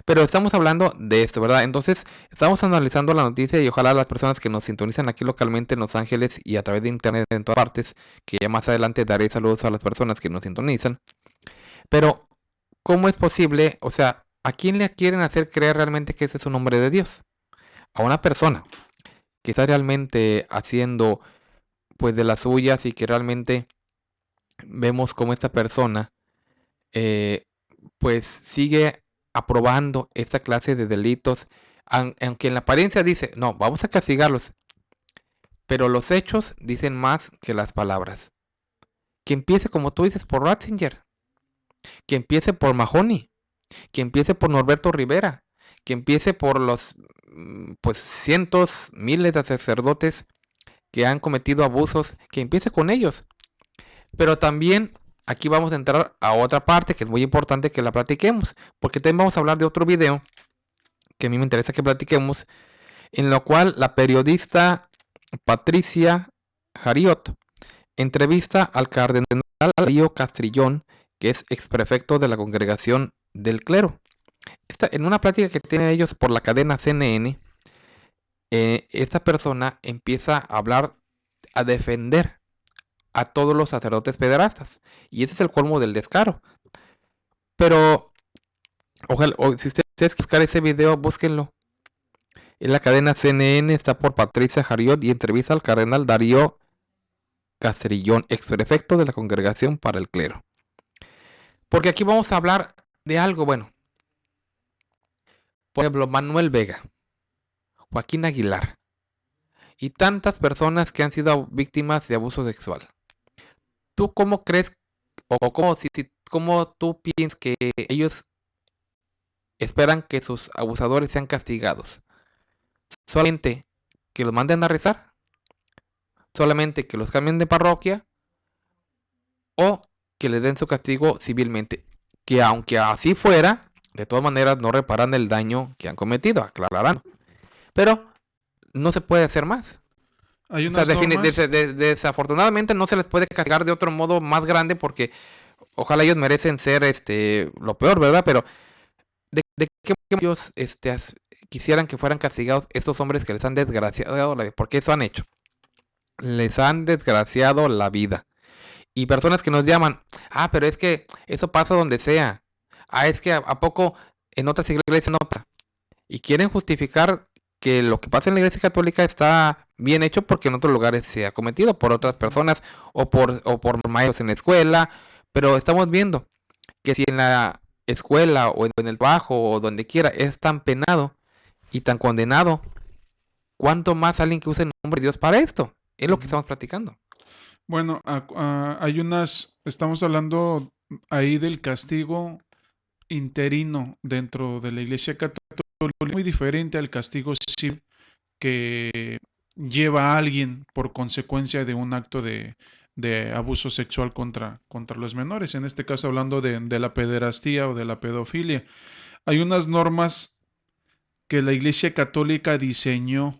Pero estamos hablando de esto, ¿verdad? Entonces, estamos analizando la noticia y ojalá las personas que nos sintonizan aquí localmente en Los Ángeles y a través de internet en todas partes, que ya más adelante daré saludos a las personas que nos sintonizan. Pero, ¿cómo es posible? O sea, ¿a quién le quieren hacer creer realmente que ese es un hombre de Dios? A una persona que está realmente haciendo pues de las suyas y que realmente vemos como esta persona pues sigue aprobando esta clase de delitos, aunque en la apariencia dice, no, vamos a castigarlos. pero los hechos dicen más que las palabras. Que empiece, como tú dices, por Ratzinger, que empiece por Mahony, que empiece por Norberto Rivera, que empiece por los pues cientos, miles de sacerdotes que han cometido abusos, que empiece con ellos. Pero también aquí vamos a entrar a otra parte que es muy importante que la platiquemos, porque también vamos a hablar de otro video que a mí me interesa que platiquemos, en lo cual la periodista Patricia Jariot entrevista al cardenal Darío Castrillón, que es exprefecto de la Congregación del Clero. En una plática que tienen ellos por la cadena CNN, esta persona empieza a hablar, a defender a todos los sacerdotes pederastas. Y ese es el colmo del descaro. Pero, ojalá, si ustedes buscar ese video, búsquenlo. En la cadena CNN está por Patricia Jariot y entrevista al cardenal Darío Castrillón, exprefecto de la Congregación para el Clero. Porque aquí vamos a hablar de algo, bueno. Por ejemplo, Manuel Vega, Joaquín Aguilar y tantas personas que han sido víctimas de abuso sexual. ¿Tú cómo crees o cómo tú piensas que ellos esperan que sus abusadores sean castigados? ¿Solamente que los manden a rezar? ¿Solamente que los cambien de parroquia? ¿O que les den su castigo civilmente? Que aunque así fuera, de todas maneras no reparan el daño que han cometido, aclarando. Pero no se puede hacer más. Hay O sea, unas normas. desafortunadamente no se les puede castigar de otro modo más grande porque ojalá ellos merecen ser lo peor, ¿verdad? Pero ¿de qué ellos quisieran que fueran castigados estos hombres que les han desgraciado la vida? Porque eso han hecho. Les han desgraciado la vida. Y personas que nos llaman, pero es que eso pasa donde sea. Es que ¿a poco en otras iglesias no pasa? Y quieren justificar que lo que pasa en la iglesia católica está bien hecho porque en otros lugares se ha cometido por otras personas o por maestros en la escuela. Pero estamos viendo que si en la escuela o en el trabajo o donde quiera es tan penado y tan condenado, ¿cuánto más alguien que use el nombre de Dios para esto? Es lo que estamos platicando. Bueno, estamos hablando ahí del castigo interino dentro de la Iglesia Católica, muy diferente al castigo civil que lleva a alguien por consecuencia de un acto de abuso sexual contra los menores, en este caso hablando de la pederastía o de la pedofilia. Hay unas normas que la Iglesia Católica diseñó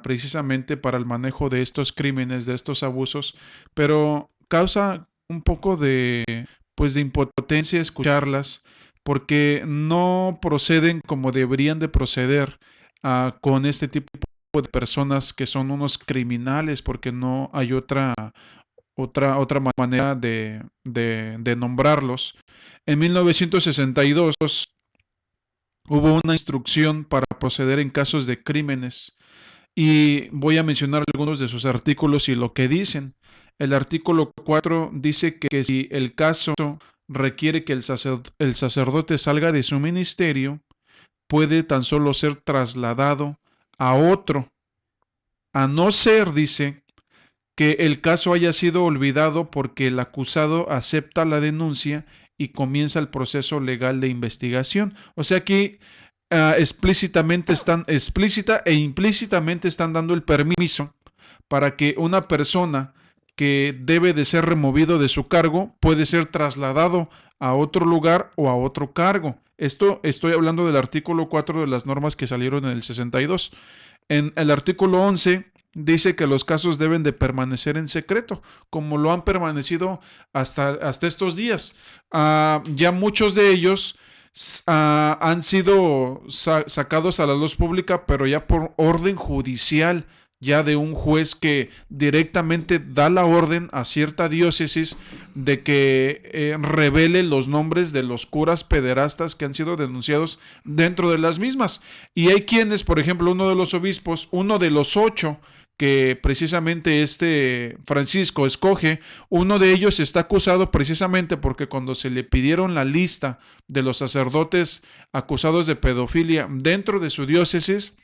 precisamente para el manejo de estos crímenes, de estos abusos, pero causa un poco de impotencia escucharlas porque no proceden como deberían de proceder con este tipo de personas que son unos criminales, porque no hay otra manera de nombrarlos. En 1962 hubo una instrucción para proceder en casos de crímenes y voy a mencionar algunos de sus artículos y lo que dicen. El artículo 4 dice que si el caso requiere que el sacerdote salga de su ministerio, puede tan solo ser trasladado a otro, a no ser, dice, que el caso haya sido olvidado porque el acusado acepta la denuncia y comienza el proceso legal de investigación. O sea que explícita e implícitamente están dando el permiso para que una persona que debe de ser removido de su cargo puede ser trasladado a otro lugar o a otro cargo. Esto estoy hablando del artículo 4 de las normas que salieron en el 62. En el artículo 11 dice que los casos deben de permanecer en secreto, como lo han permanecido hasta estos días. Ya muchos de ellos han sido sacados a la luz pública, pero ya por orden judicial, ya de un juez que directamente da la orden a cierta diócesis de que revele los nombres de los curas pederastas que han sido denunciados dentro de las mismas. Y hay quienes, por ejemplo, uno de los obispos, uno de los 8 que precisamente Francisco escoge, uno de ellos está acusado precisamente porque cuando se le pidieron la lista de los sacerdotes acusados de pedofilia dentro de su diócesis,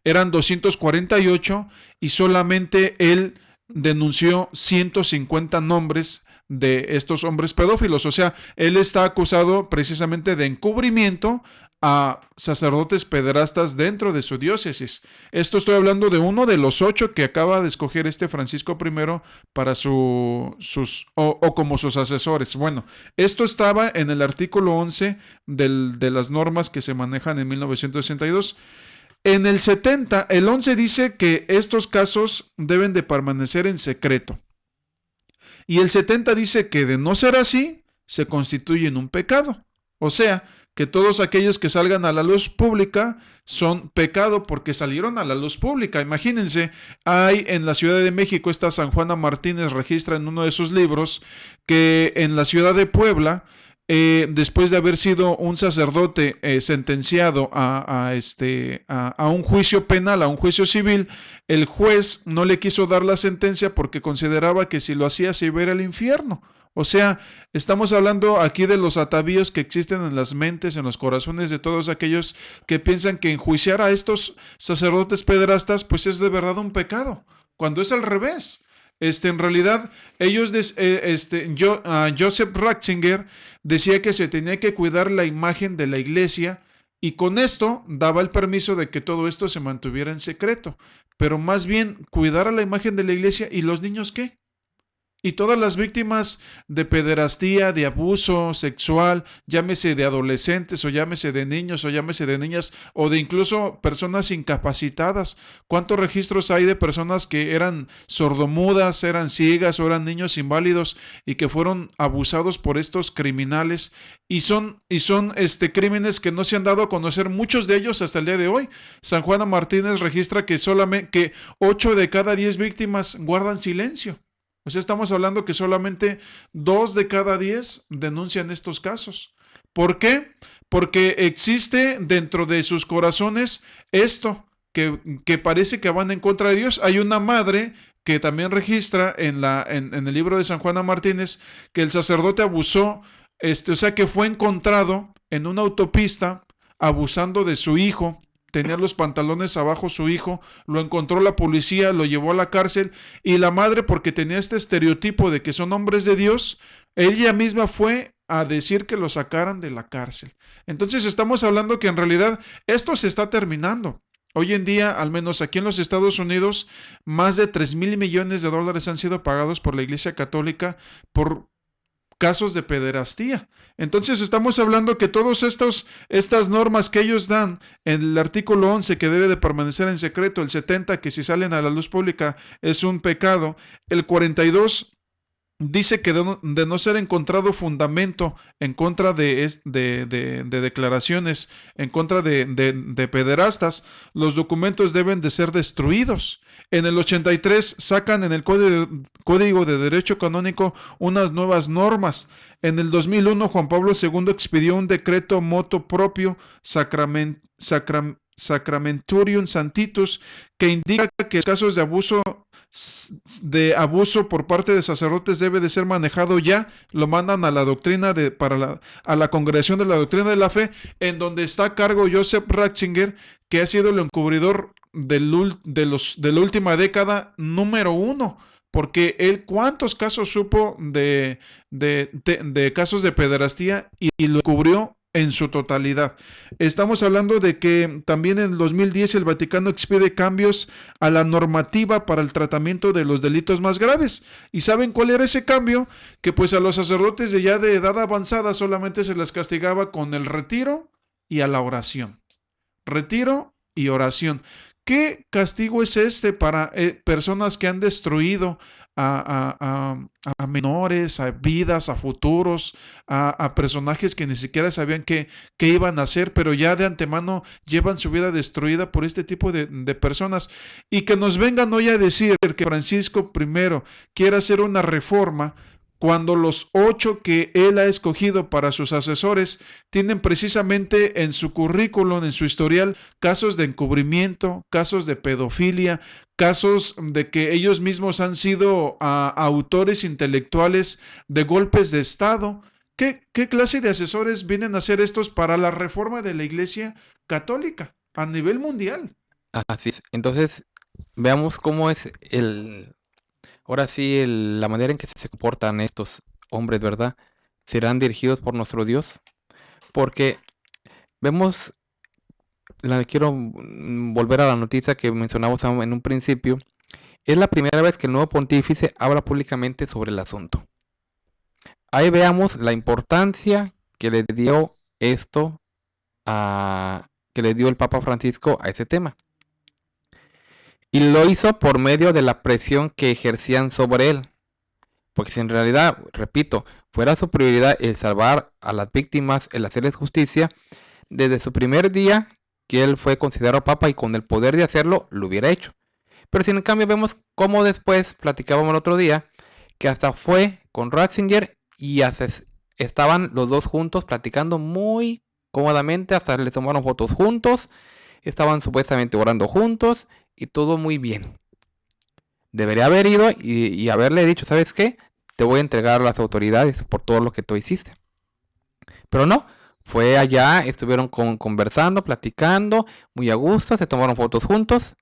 eran 248 y solamente él denunció 150 nombres de estos hombres pedófilos. O sea, él está acusado precisamente de encubrimiento a sacerdotes pederastas dentro de su diócesis. Esto estoy hablando de uno de los 8 que acaba de escoger este Francisco I para como sus asesores. Bueno, esto estaba en el artículo 11 de las normas que se manejan en 1962. En el 70, el 11 dice que estos casos deben de permanecer en secreto. Y el 70 dice que de no ser así, se constituyen un pecado. O sea, que todos aquellos que salgan a la luz pública son pecado porque salieron a la luz pública. Imagínense, hay en la Ciudad de México, esta San Juana Martínez registra en uno de sus libros que en la ciudad de Puebla, después de haber sido un sacerdote sentenciado a un juicio penal, a un juicio civil, el juez no le quiso dar la sentencia porque consideraba que si lo hacía se iba a ir al infierno. O sea, estamos hablando aquí de los atavíos que existen en las mentes, en los corazones de todos aquellos que piensan que enjuiciar a estos sacerdotes pederastas pues es de verdad un pecado, cuando es al revés. En realidad, Joseph Ratzinger decía que se tenía que cuidar la imagen de la iglesia y con esto daba el permiso de que todo esto se mantuviera en secreto, pero más bien cuidar a la imagen de la iglesia. ¿Y los niños qué? Y todas las víctimas de pederastía, de abuso sexual, llámese de adolescentes o llámese de niños o llámese de niñas o de incluso personas incapacitadas. ¿Cuántos registros hay de personas que eran sordomudas, eran ciegas o eran niños inválidos y que fueron abusados por estos criminales? Y son crímenes que no se han dado a conocer, muchos de ellos hasta el día de hoy. San Juana Martínez registra que solamente 8 de cada 10 víctimas guardan silencio. O sea, estamos hablando que solamente 2 de cada 10 denuncian estos casos. ¿Por qué? Porque existe dentro de sus corazones esto, que parece que van en contra de Dios. Hay una madre que también registra en el libro de San Juana Martínez que el sacerdote abusó, o sea, que fue encontrado en una autopista abusando de su hijo. Tenía los pantalones abajo su hijo, lo encontró la policía, lo llevó a la cárcel y la madre, porque tenía este estereotipo de que son hombres de Dios, ella misma fue a decir que lo sacaran de la cárcel. Entonces estamos hablando que en realidad esto se está terminando. Hoy en día, al menos aquí en los Estados Unidos, más de 3,000 millones de dólares han sido pagados por la Iglesia Católica por casos de pederastía. Entonces estamos hablando que todas estas normas que ellos dan en el artículo 11 que debe de permanecer en secreto, el 70 que si salen a la luz pública es un pecado, el 42 dice que de no ser encontrado fundamento en contra de declaraciones en contra de pederastas, los documentos deben de ser destruidos. En el 83 sacan en el Código de Derecho Canónico unas nuevas normas. En el 2001 Juan Pablo II expidió un decreto motu proprio Sacramenturium Sanctitus que indica que casos de abuso por parte de sacerdotes debe de ser manejado ya. Lo mandan a la doctrina a la Congregación de la Doctrina de la Fe, en donde está a cargo Joseph Ratzinger, que ha sido el encubridor de la última década número 1, porque él cuántos casos supo de casos de pederastía y lo cubrió en su totalidad. Estamos hablando de que también en el 2010 el Vaticano expide cambios a la normativa para el tratamiento de los delitos más graves. ¿Y saben cuál era ese cambio? Que pues a los sacerdotes de edad avanzada solamente se les castigaba con el retiro y a la oración. Retiro y oración. ¿Qué castigo es este para personas que han destruido a menores, a vidas, a futuros, a personajes que ni siquiera sabían qué iban a hacer, pero ya de antemano llevan su vida destruida por este tipo de personas? Y que nos vengan hoy a decir que Francisco I quiere hacer una reforma cuando los 8 que él ha escogido para sus asesores tienen precisamente en su currículum, en su historial, casos de encubrimiento, casos de pedofilia, casos de que ellos mismos han sido autores intelectuales de golpes de Estado. ¿Qué clase de asesores vienen a hacer estos para la reforma de la Iglesia Católica a nivel mundial? Así es. Entonces, veamos cómo es ahora sí, la manera en que se comportan estos hombres, ¿verdad? ¿Serán dirigidos por nuestro Dios? Porque vemos, quiero volver a la noticia que mencionamos en un principio. Es la primera vez que el nuevo pontífice habla públicamente sobre el asunto. Ahí veamos la importancia que le dio esto que le dio el Papa Francisco a ese tema. Y lo hizo por medio de la presión que ejercían sobre él. Porque si en realidad, repito, fuera su prioridad el salvar a las víctimas, el hacerles justicia, desde su primer día que él fue considerado papa y con el poder de hacerlo, lo hubiera hecho. Pero si en cambio vemos cómo después, platicábamos el otro día, que hasta fue con Ratzinger y estaban los dos juntos platicando muy cómodamente, hasta les tomaron fotos juntos, estaban supuestamente orando juntos y todo muy bien. Debería haber ido y haberle dicho, ¿sabes qué? Te voy a entregar a las autoridades por todo lo que tú hiciste. Pero no, fue allá, estuvieron conversando, platicando, muy a gusto, se tomaron fotos juntos.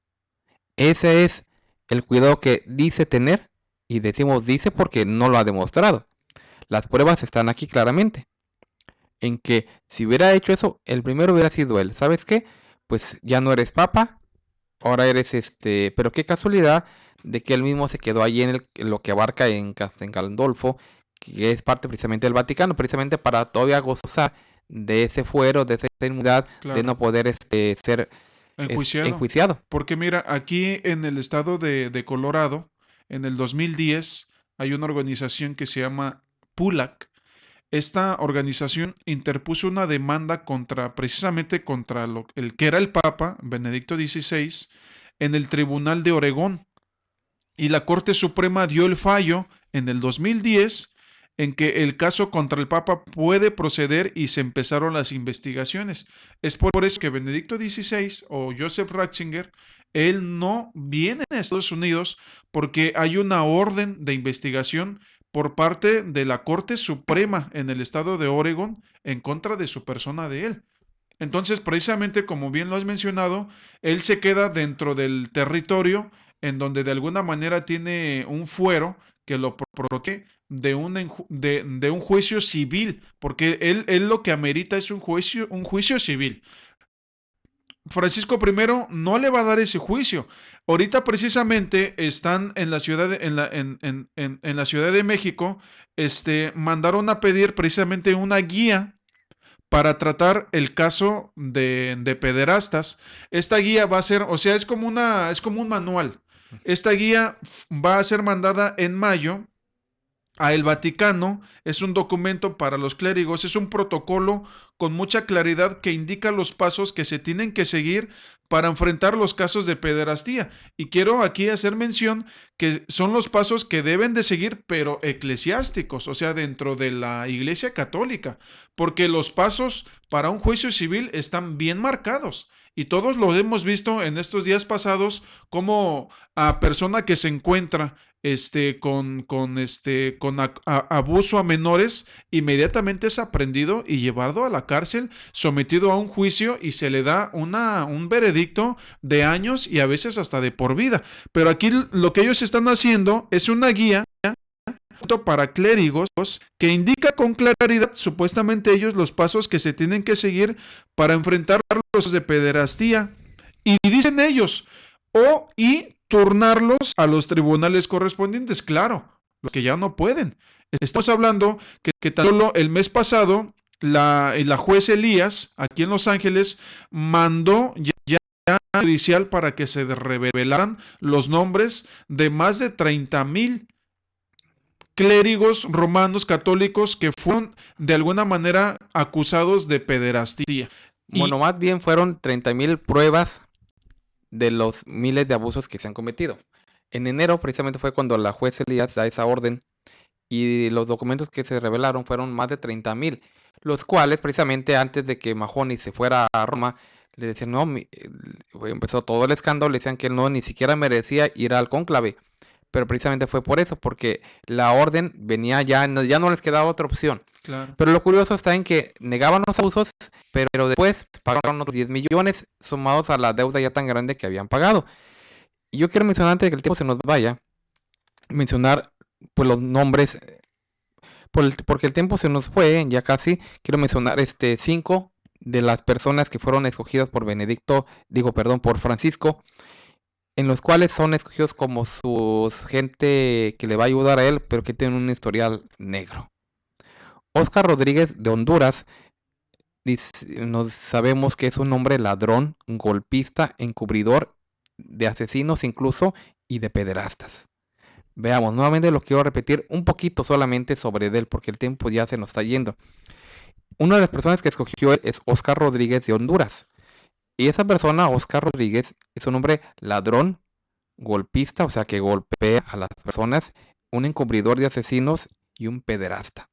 Ese es el cuidado que dice tener, y decimos dice porque no lo ha demostrado. Las pruebas están aquí claramente, en que si hubiera hecho eso, el primero hubiera sido él. ¿Sabes qué? Pues ya no eres papa, ahora eres pero qué casualidad de que él mismo se quedó allí en lo que abarca en Castel Gandolfo, que es parte precisamente del Vaticano, precisamente para todavía gozar de ese fuero, de esa inmunidad, de no Claro, poder ser enjuiciado. enjuiciado. Porque mira, aquí en el estado de Colorado, en el 2010, hay una organización que se llama PULAC. Esta organización interpuso una demanda precisamente contra el que era el Papa, Benedicto XVI, en el Tribunal de Oregón. Y la Corte Suprema dio el fallo en el 2010 en que el caso contra el Papa puede proceder y se empezaron las investigaciones. Es por eso que Benedicto XVI o Joseph Ratzinger, él no viene a Estados Unidos porque hay una orden de investigación por parte de la Corte Suprema en el estado de Oregon en contra de su persona de él. Entonces, precisamente como bien lo has mencionado, él se queda dentro del territorio en donde de alguna manera tiene un fuero que lo protege de un juicio civil, porque él lo que amerita es un juicio civil. Francisco I no le va a dar ese juicio. Ahorita precisamente están en la ciudad en la Ciudad de México, mandaron a pedir precisamente una guía para tratar el caso de pederastas. Esta guía va a ser, o sea, es como un manual. Esta guía va a ser mandada en mayo a el Vaticano, es un documento para los clérigos, es un protocolo con mucha claridad que indica los pasos que se tienen que seguir para enfrentar los casos de pederastía. Y quiero aquí hacer mención que son los pasos que deben de seguir, pero eclesiásticos, o sea, dentro de la Iglesia Católica, porque los pasos para un juicio civil están bien marcados. Y todos lo hemos visto en estos días pasados, como a persona que se encuentra con abuso a menores, inmediatamente es aprendido y llevado a la cárcel, sometido a un juicio y se le da un veredicto de años y a veces hasta de por vida. Pero aquí lo que ellos están haciendo es una guía para clérigos que indica con claridad, supuestamente ellos, los pasos que se tienen que seguir para enfrentar los de pederastía. Y dicen ellos, y turnarlos a los tribunales correspondientes, claro, los que ya no pueden. Estamos hablando que tan solo el mes pasado la juez Elías, aquí en Los Ángeles, mandó ya judicial para que se revelaran los nombres de más de 30,000 clérigos romanos católicos que fueron de alguna manera acusados de pederastía. Bueno, más bien fueron 30,000 pruebas de los miles de abusos que se han cometido. En enero precisamente fue cuando la juez Elías da esa orden y los documentos que se revelaron fueron más de 30,000, los cuales precisamente antes de que Mahony se fuera a Roma, le decían, no, empezó todo el escándalo, le decían que él no ni siquiera merecía ir al cónclave, pero precisamente fue por eso, porque la orden venía ya no les quedaba otra opción. Claro. Pero lo curioso está en que negaban los abusos, pero después pagaron otros 10 millones sumados a la deuda ya tan grande que habían pagado. Y yo quiero mencionar, antes de que el tiempo se nos vaya, mencionar pues los nombres, porque el tiempo se nos fue, ya casi. Quiero mencionar 5 de las personas que fueron escogidas por por Francisco, en los cuales son escogidos como su gente que le va a ayudar a él, pero que tiene un historial negro. Óscar Rodríguez de Honduras, nos sabemos que es un hombre ladrón, golpista, encubridor, de asesinos incluso y de pederastas. Veamos, nuevamente lo quiero repetir un poquito solamente sobre él, porque el tiempo ya se nos está yendo. Una de las personas que escogió él es Óscar Rodríguez de Honduras. Y esa persona, Óscar Rodríguez, es un hombre ladrón, golpista, o sea que golpea a las personas, un encubridor de asesinos y un pederasta.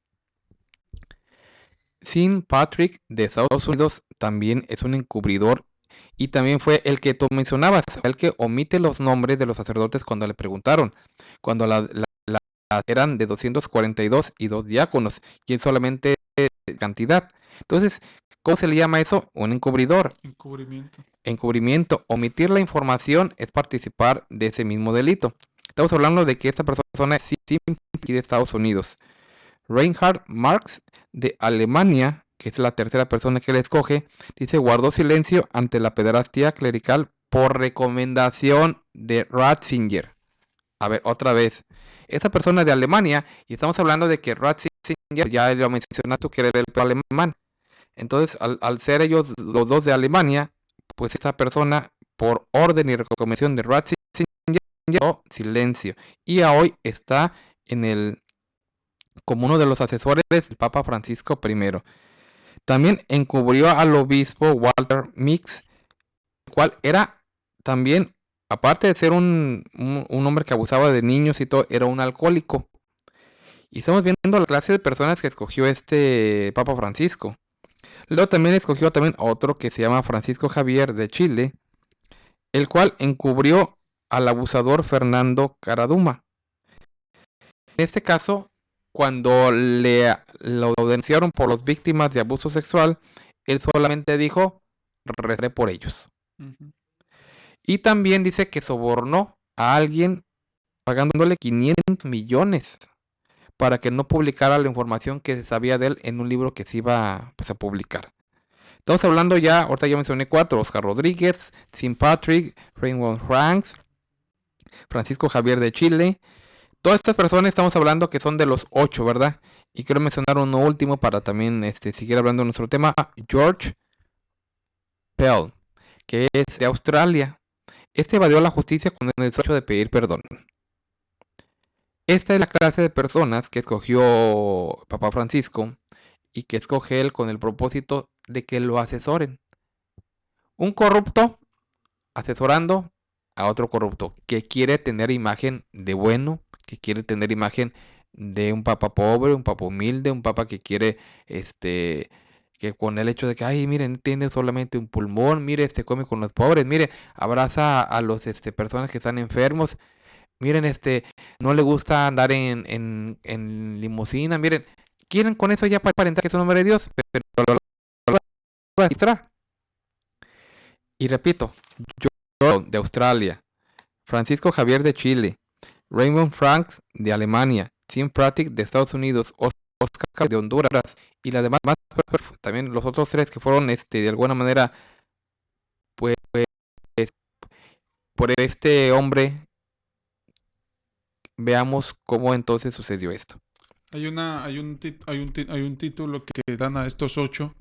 Sean Patrick de Estados Unidos también es un encubridor y también fue el que tú mencionabas, el que omite los nombres de los sacerdotes cuando le preguntaron, cuando eran de 242 y 2 diáconos y él solamente cantidad. Entonces, ¿cómo se le llama eso? Un encubridor. Encubrimiento. Omitir la información es participar de ese mismo delito. Estamos hablando de que esta persona es de Estados Unidos. Reinhard Marx de Alemania, que es la tercera persona que le escoge, dice: guardó silencio ante la pederastia clerical por recomendación de Ratzinger. A ver, otra vez. Esta persona de Alemania, y estamos hablando de que Ratzinger, ya lo mencionaste, que era el alemán. Entonces, al ser ellos los dos de Alemania, pues esta persona, por orden y recomendación de Ratzinger, guardó silencio. Y hoy está como uno de los asesores del Papa Francisco I. También encubrió al obispo Walter Mix, el cual era también, aparte de ser un hombre que abusaba de niños y todo, era un alcohólico. Y estamos viendo la clase de personas que escogió este Papa Francisco. Luego también escogió a otro que se llama Francisco Javier de Chile, el cual encubrió al abusador Fernando Caraduma. En este caso, cuando lo denunciaron por las víctimas de abuso sexual, él solamente dijo: rezaré por ellos. Y también dice que sobornó a alguien pagándole 500 millones para que no publicara la información que se sabía de él en un libro que se iba a publicar. Estamos hablando ya, ahorita ya mencioné 4: Óscar Rodríguez, Sean Patrick, Raymond Franks, Francisco Javier de Chile. Todas estas personas estamos hablando que son de los 8, ¿verdad? Y quiero mencionar uno último para también seguir hablando de nuestro tema: George Pell, que es de Australia. Evadió la justicia con el derecho de pedir perdón. Esta es la clase de personas que escogió Papa Francisco y que escoge él con el propósito de que lo asesoren. Un corrupto asesorando a otro corrupto que quiere tener imagen de bueno, que quiere tener imagen de un papa pobre, un papa humilde, un papa que quiere que con el hecho de que, ay, miren, tiene solamente un pulmón, mire, come con los pobres, mire, abraza a los personas que están enfermos, miren, no le gusta andar en limusina, miren, quieren con eso ya aparentar que es un hombre de Dios, pero lo va a registrar. Y repito, yo de Australia, Francisco Javier de Chile, Raymond Franks de Alemania, Sean Patrick de Estados Unidos, Óscar de Honduras y las demás, también los otros 3 que fueron de alguna manera pues por este hombre. Veamos cómo entonces sucedió esto. Hay un título que dan a estos 8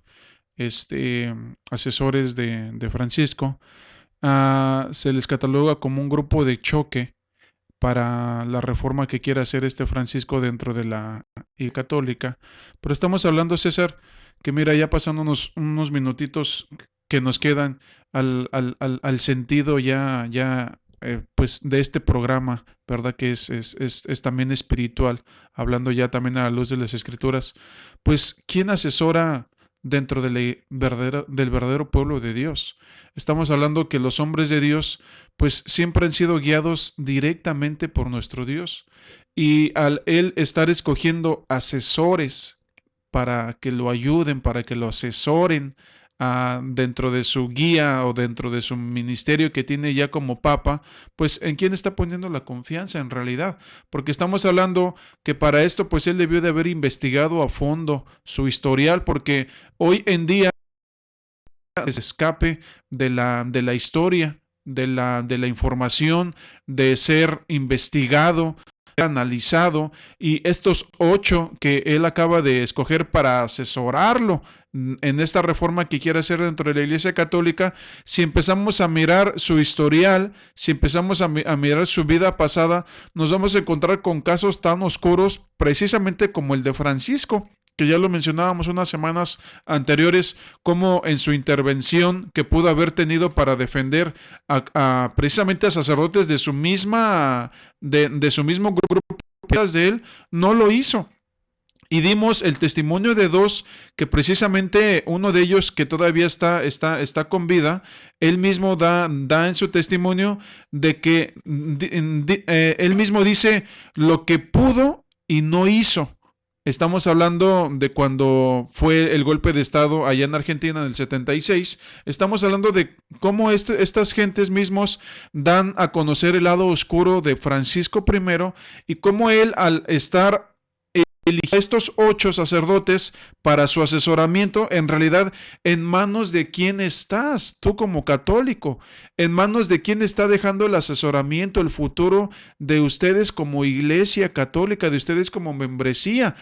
asesores de Francisco. Se les cataloga como un grupo de choque para la reforma que quiere hacer Francisco dentro de la Iglesia Católica. Pero estamos hablando, César, que mira, ya pasando unos minutitos que nos quedan al sentido pues de este programa, ¿verdad? Que es también espiritual, hablando ya también a la luz de las Escrituras. Pues, ¿quién asesora dentro del verdadero pueblo de Dios. Estamos hablando que los hombres de Dios pues siempre han sido guiados directamente por nuestro Dios. Y al él estar escogiendo asesores para que lo ayuden, para que lo asesoren dentro de su guía o dentro de su ministerio que tiene ya como papa, pues ¿en quién está poniendo la confianza en realidad? Porque estamos hablando que para esto pues él debió de haber investigado a fondo su historial, porque hoy en día es escape de la historia, de la información, de ser investigado, analizado, y estos 8 que él acaba de escoger para asesorarlo en esta reforma que quiere hacer dentro de la Iglesia Católica, si empezamos a mirar su historial, si empezamos a mirar su vida pasada, nos vamos a encontrar con casos tan oscuros precisamente como el de Francisco, que ya lo mencionábamos unas semanas anteriores, como en su intervención que pudo haber tenido para defender precisamente a sacerdotes de su misma, de su mismo grupo de él, no lo hizo. Y dimos el testimonio de 2, que precisamente uno de ellos que todavía está con vida, él mismo da en su testimonio de que él mismo dice lo que pudo y no hizo. Estamos hablando de cuando fue el golpe de Estado allá en Argentina en el 76. Estamos hablando de cómo estas gentes mismos dan a conocer el lado oscuro de Francisco I y cómo él, al estar eligió a estos 8 sacerdotes para su asesoramiento, en realidad, ¿en manos de quién estás tú como católico? ¿En manos de quién está dejando el asesoramiento, el futuro de ustedes como iglesia católica, de ustedes como membresía?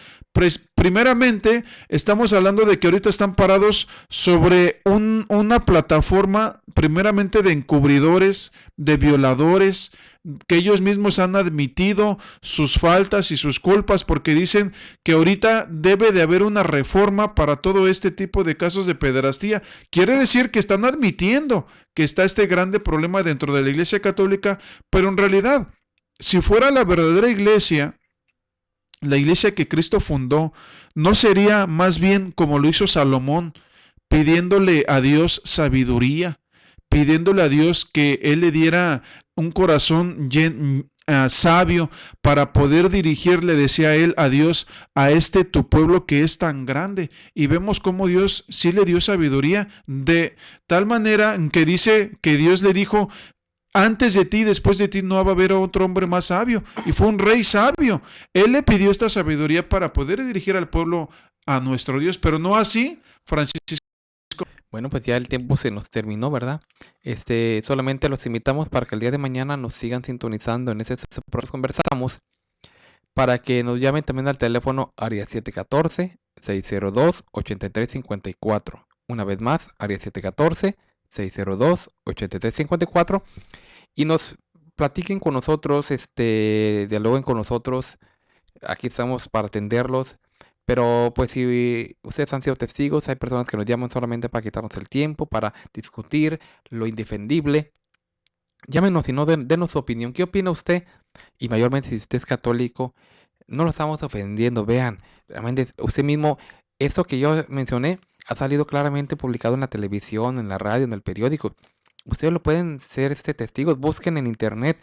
Primeramente, estamos hablando de que ahorita están parados sobre una plataforma primeramente de encubridores, de violadores, que ellos mismos han admitido sus faltas y sus culpas, porque dicen que ahorita debe de haber una reforma para todo este tipo de casos de pederastía. Quiere decir que están admitiendo que está este grande problema dentro de la Iglesia Católica, pero en realidad, si fuera la verdadera iglesia, la iglesia que Cristo fundó, ¿no sería más bien como lo hizo Salomón, pidiéndole a Dios sabiduría, pidiéndole a Dios que Él le diera un corazón sabio para poder dirigirle, decía él, a Dios, a este tu pueblo que es tan grande? Y vemos cómo Dios sí le dio sabiduría, de tal manera que dice que Dios le dijo: antes de ti, después de ti, no va a haber otro hombre más sabio. Y fue un rey sabio. Él le pidió esta sabiduría para poder dirigir al pueblo a nuestro Dios, pero no así Francisco. Bueno, pues ya el tiempo se nos terminó, ¿verdad? Solamente los invitamos para que el día de mañana nos sigan sintonizando en ese programa conversamos, para que nos llamen también al teléfono área 714-602-8354. Una vez más, área 714-602-8354, y nos platiquen con nosotros, dialoguen con nosotros. Aquí estamos para atenderlos. Pero pues si ustedes han sido testigos, hay personas que nos llaman solamente para quitarnos el tiempo, para discutir lo indefendible. Llámenos y no denos su opinión. ¿Qué opina usted? Y mayormente si usted es católico, no lo estamos ofendiendo. Vean, realmente usted mismo, esto que yo mencioné, ha salido claramente publicado en la televisión, en la radio, en el periódico. Ustedes lo pueden ser testigos. Busquen en internet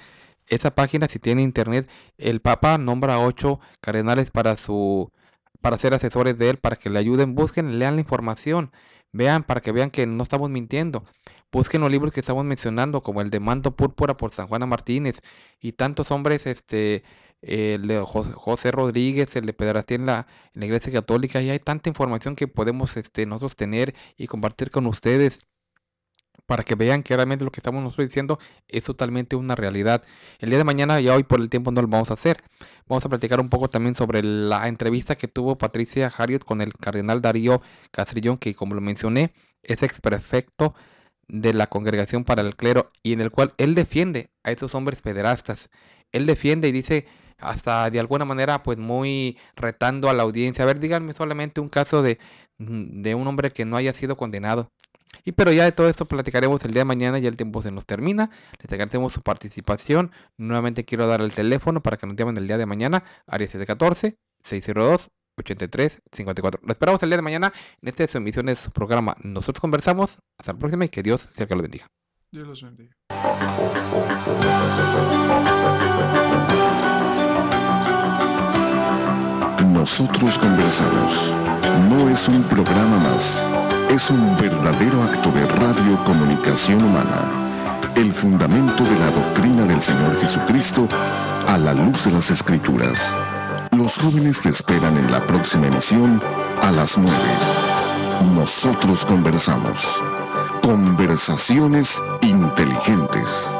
esa página. Si tiene internet, el Papa nombra a 8 cardenales para ser asesores de él, para que le ayuden. Busquen, lean la información, vean, para que vean que no estamos mintiendo. Busquen los libros que estamos mencionando, como el de Manto Púrpura por San Juana Martínez, y tantos hombres, el de José Rodríguez, el de Pederastía en la Iglesia Católica, y hay tanta información que podemos nosotros tener y compartir con ustedes, para que vean que realmente lo que estamos nosotros diciendo es totalmente una realidad. El día de mañana, ya hoy por el tiempo no lo vamos a hacer. Vamos a platicar un poco también sobre la entrevista que tuvo Patricia Harriot con el cardenal Darío Castrillón, que como lo mencioné, es exprefecto de la Congregación para el Clero, y en el cual él defiende a esos hombres pederastas. Él defiende y dice, hasta de alguna manera, pues muy retando a la audiencia: a ver, díganme solamente un caso de un hombre que no haya sido condenado. Pero ya de todo esto platicaremos el día de mañana. Ya el tiempo se nos termina. Les agradecemos su participación. Nuevamente quiero dar el teléfono para que nos llamen el día de mañana, área 714-602 8354. Lo esperamos el día de mañana en esta emisión de su programa Nosotros Conversamos. Hasta la próxima y que Dios sea el que lo bendiga. Dios los bendiga. Nosotros Conversamos no es un programa más, es un verdadero acto de radiocomunicación humana, el fundamento de la doctrina del Señor Jesucristo a la luz de las Escrituras. Los jóvenes te esperan en la próxima emisión a las 9. Nosotros Conversamos. Conversaciones inteligentes.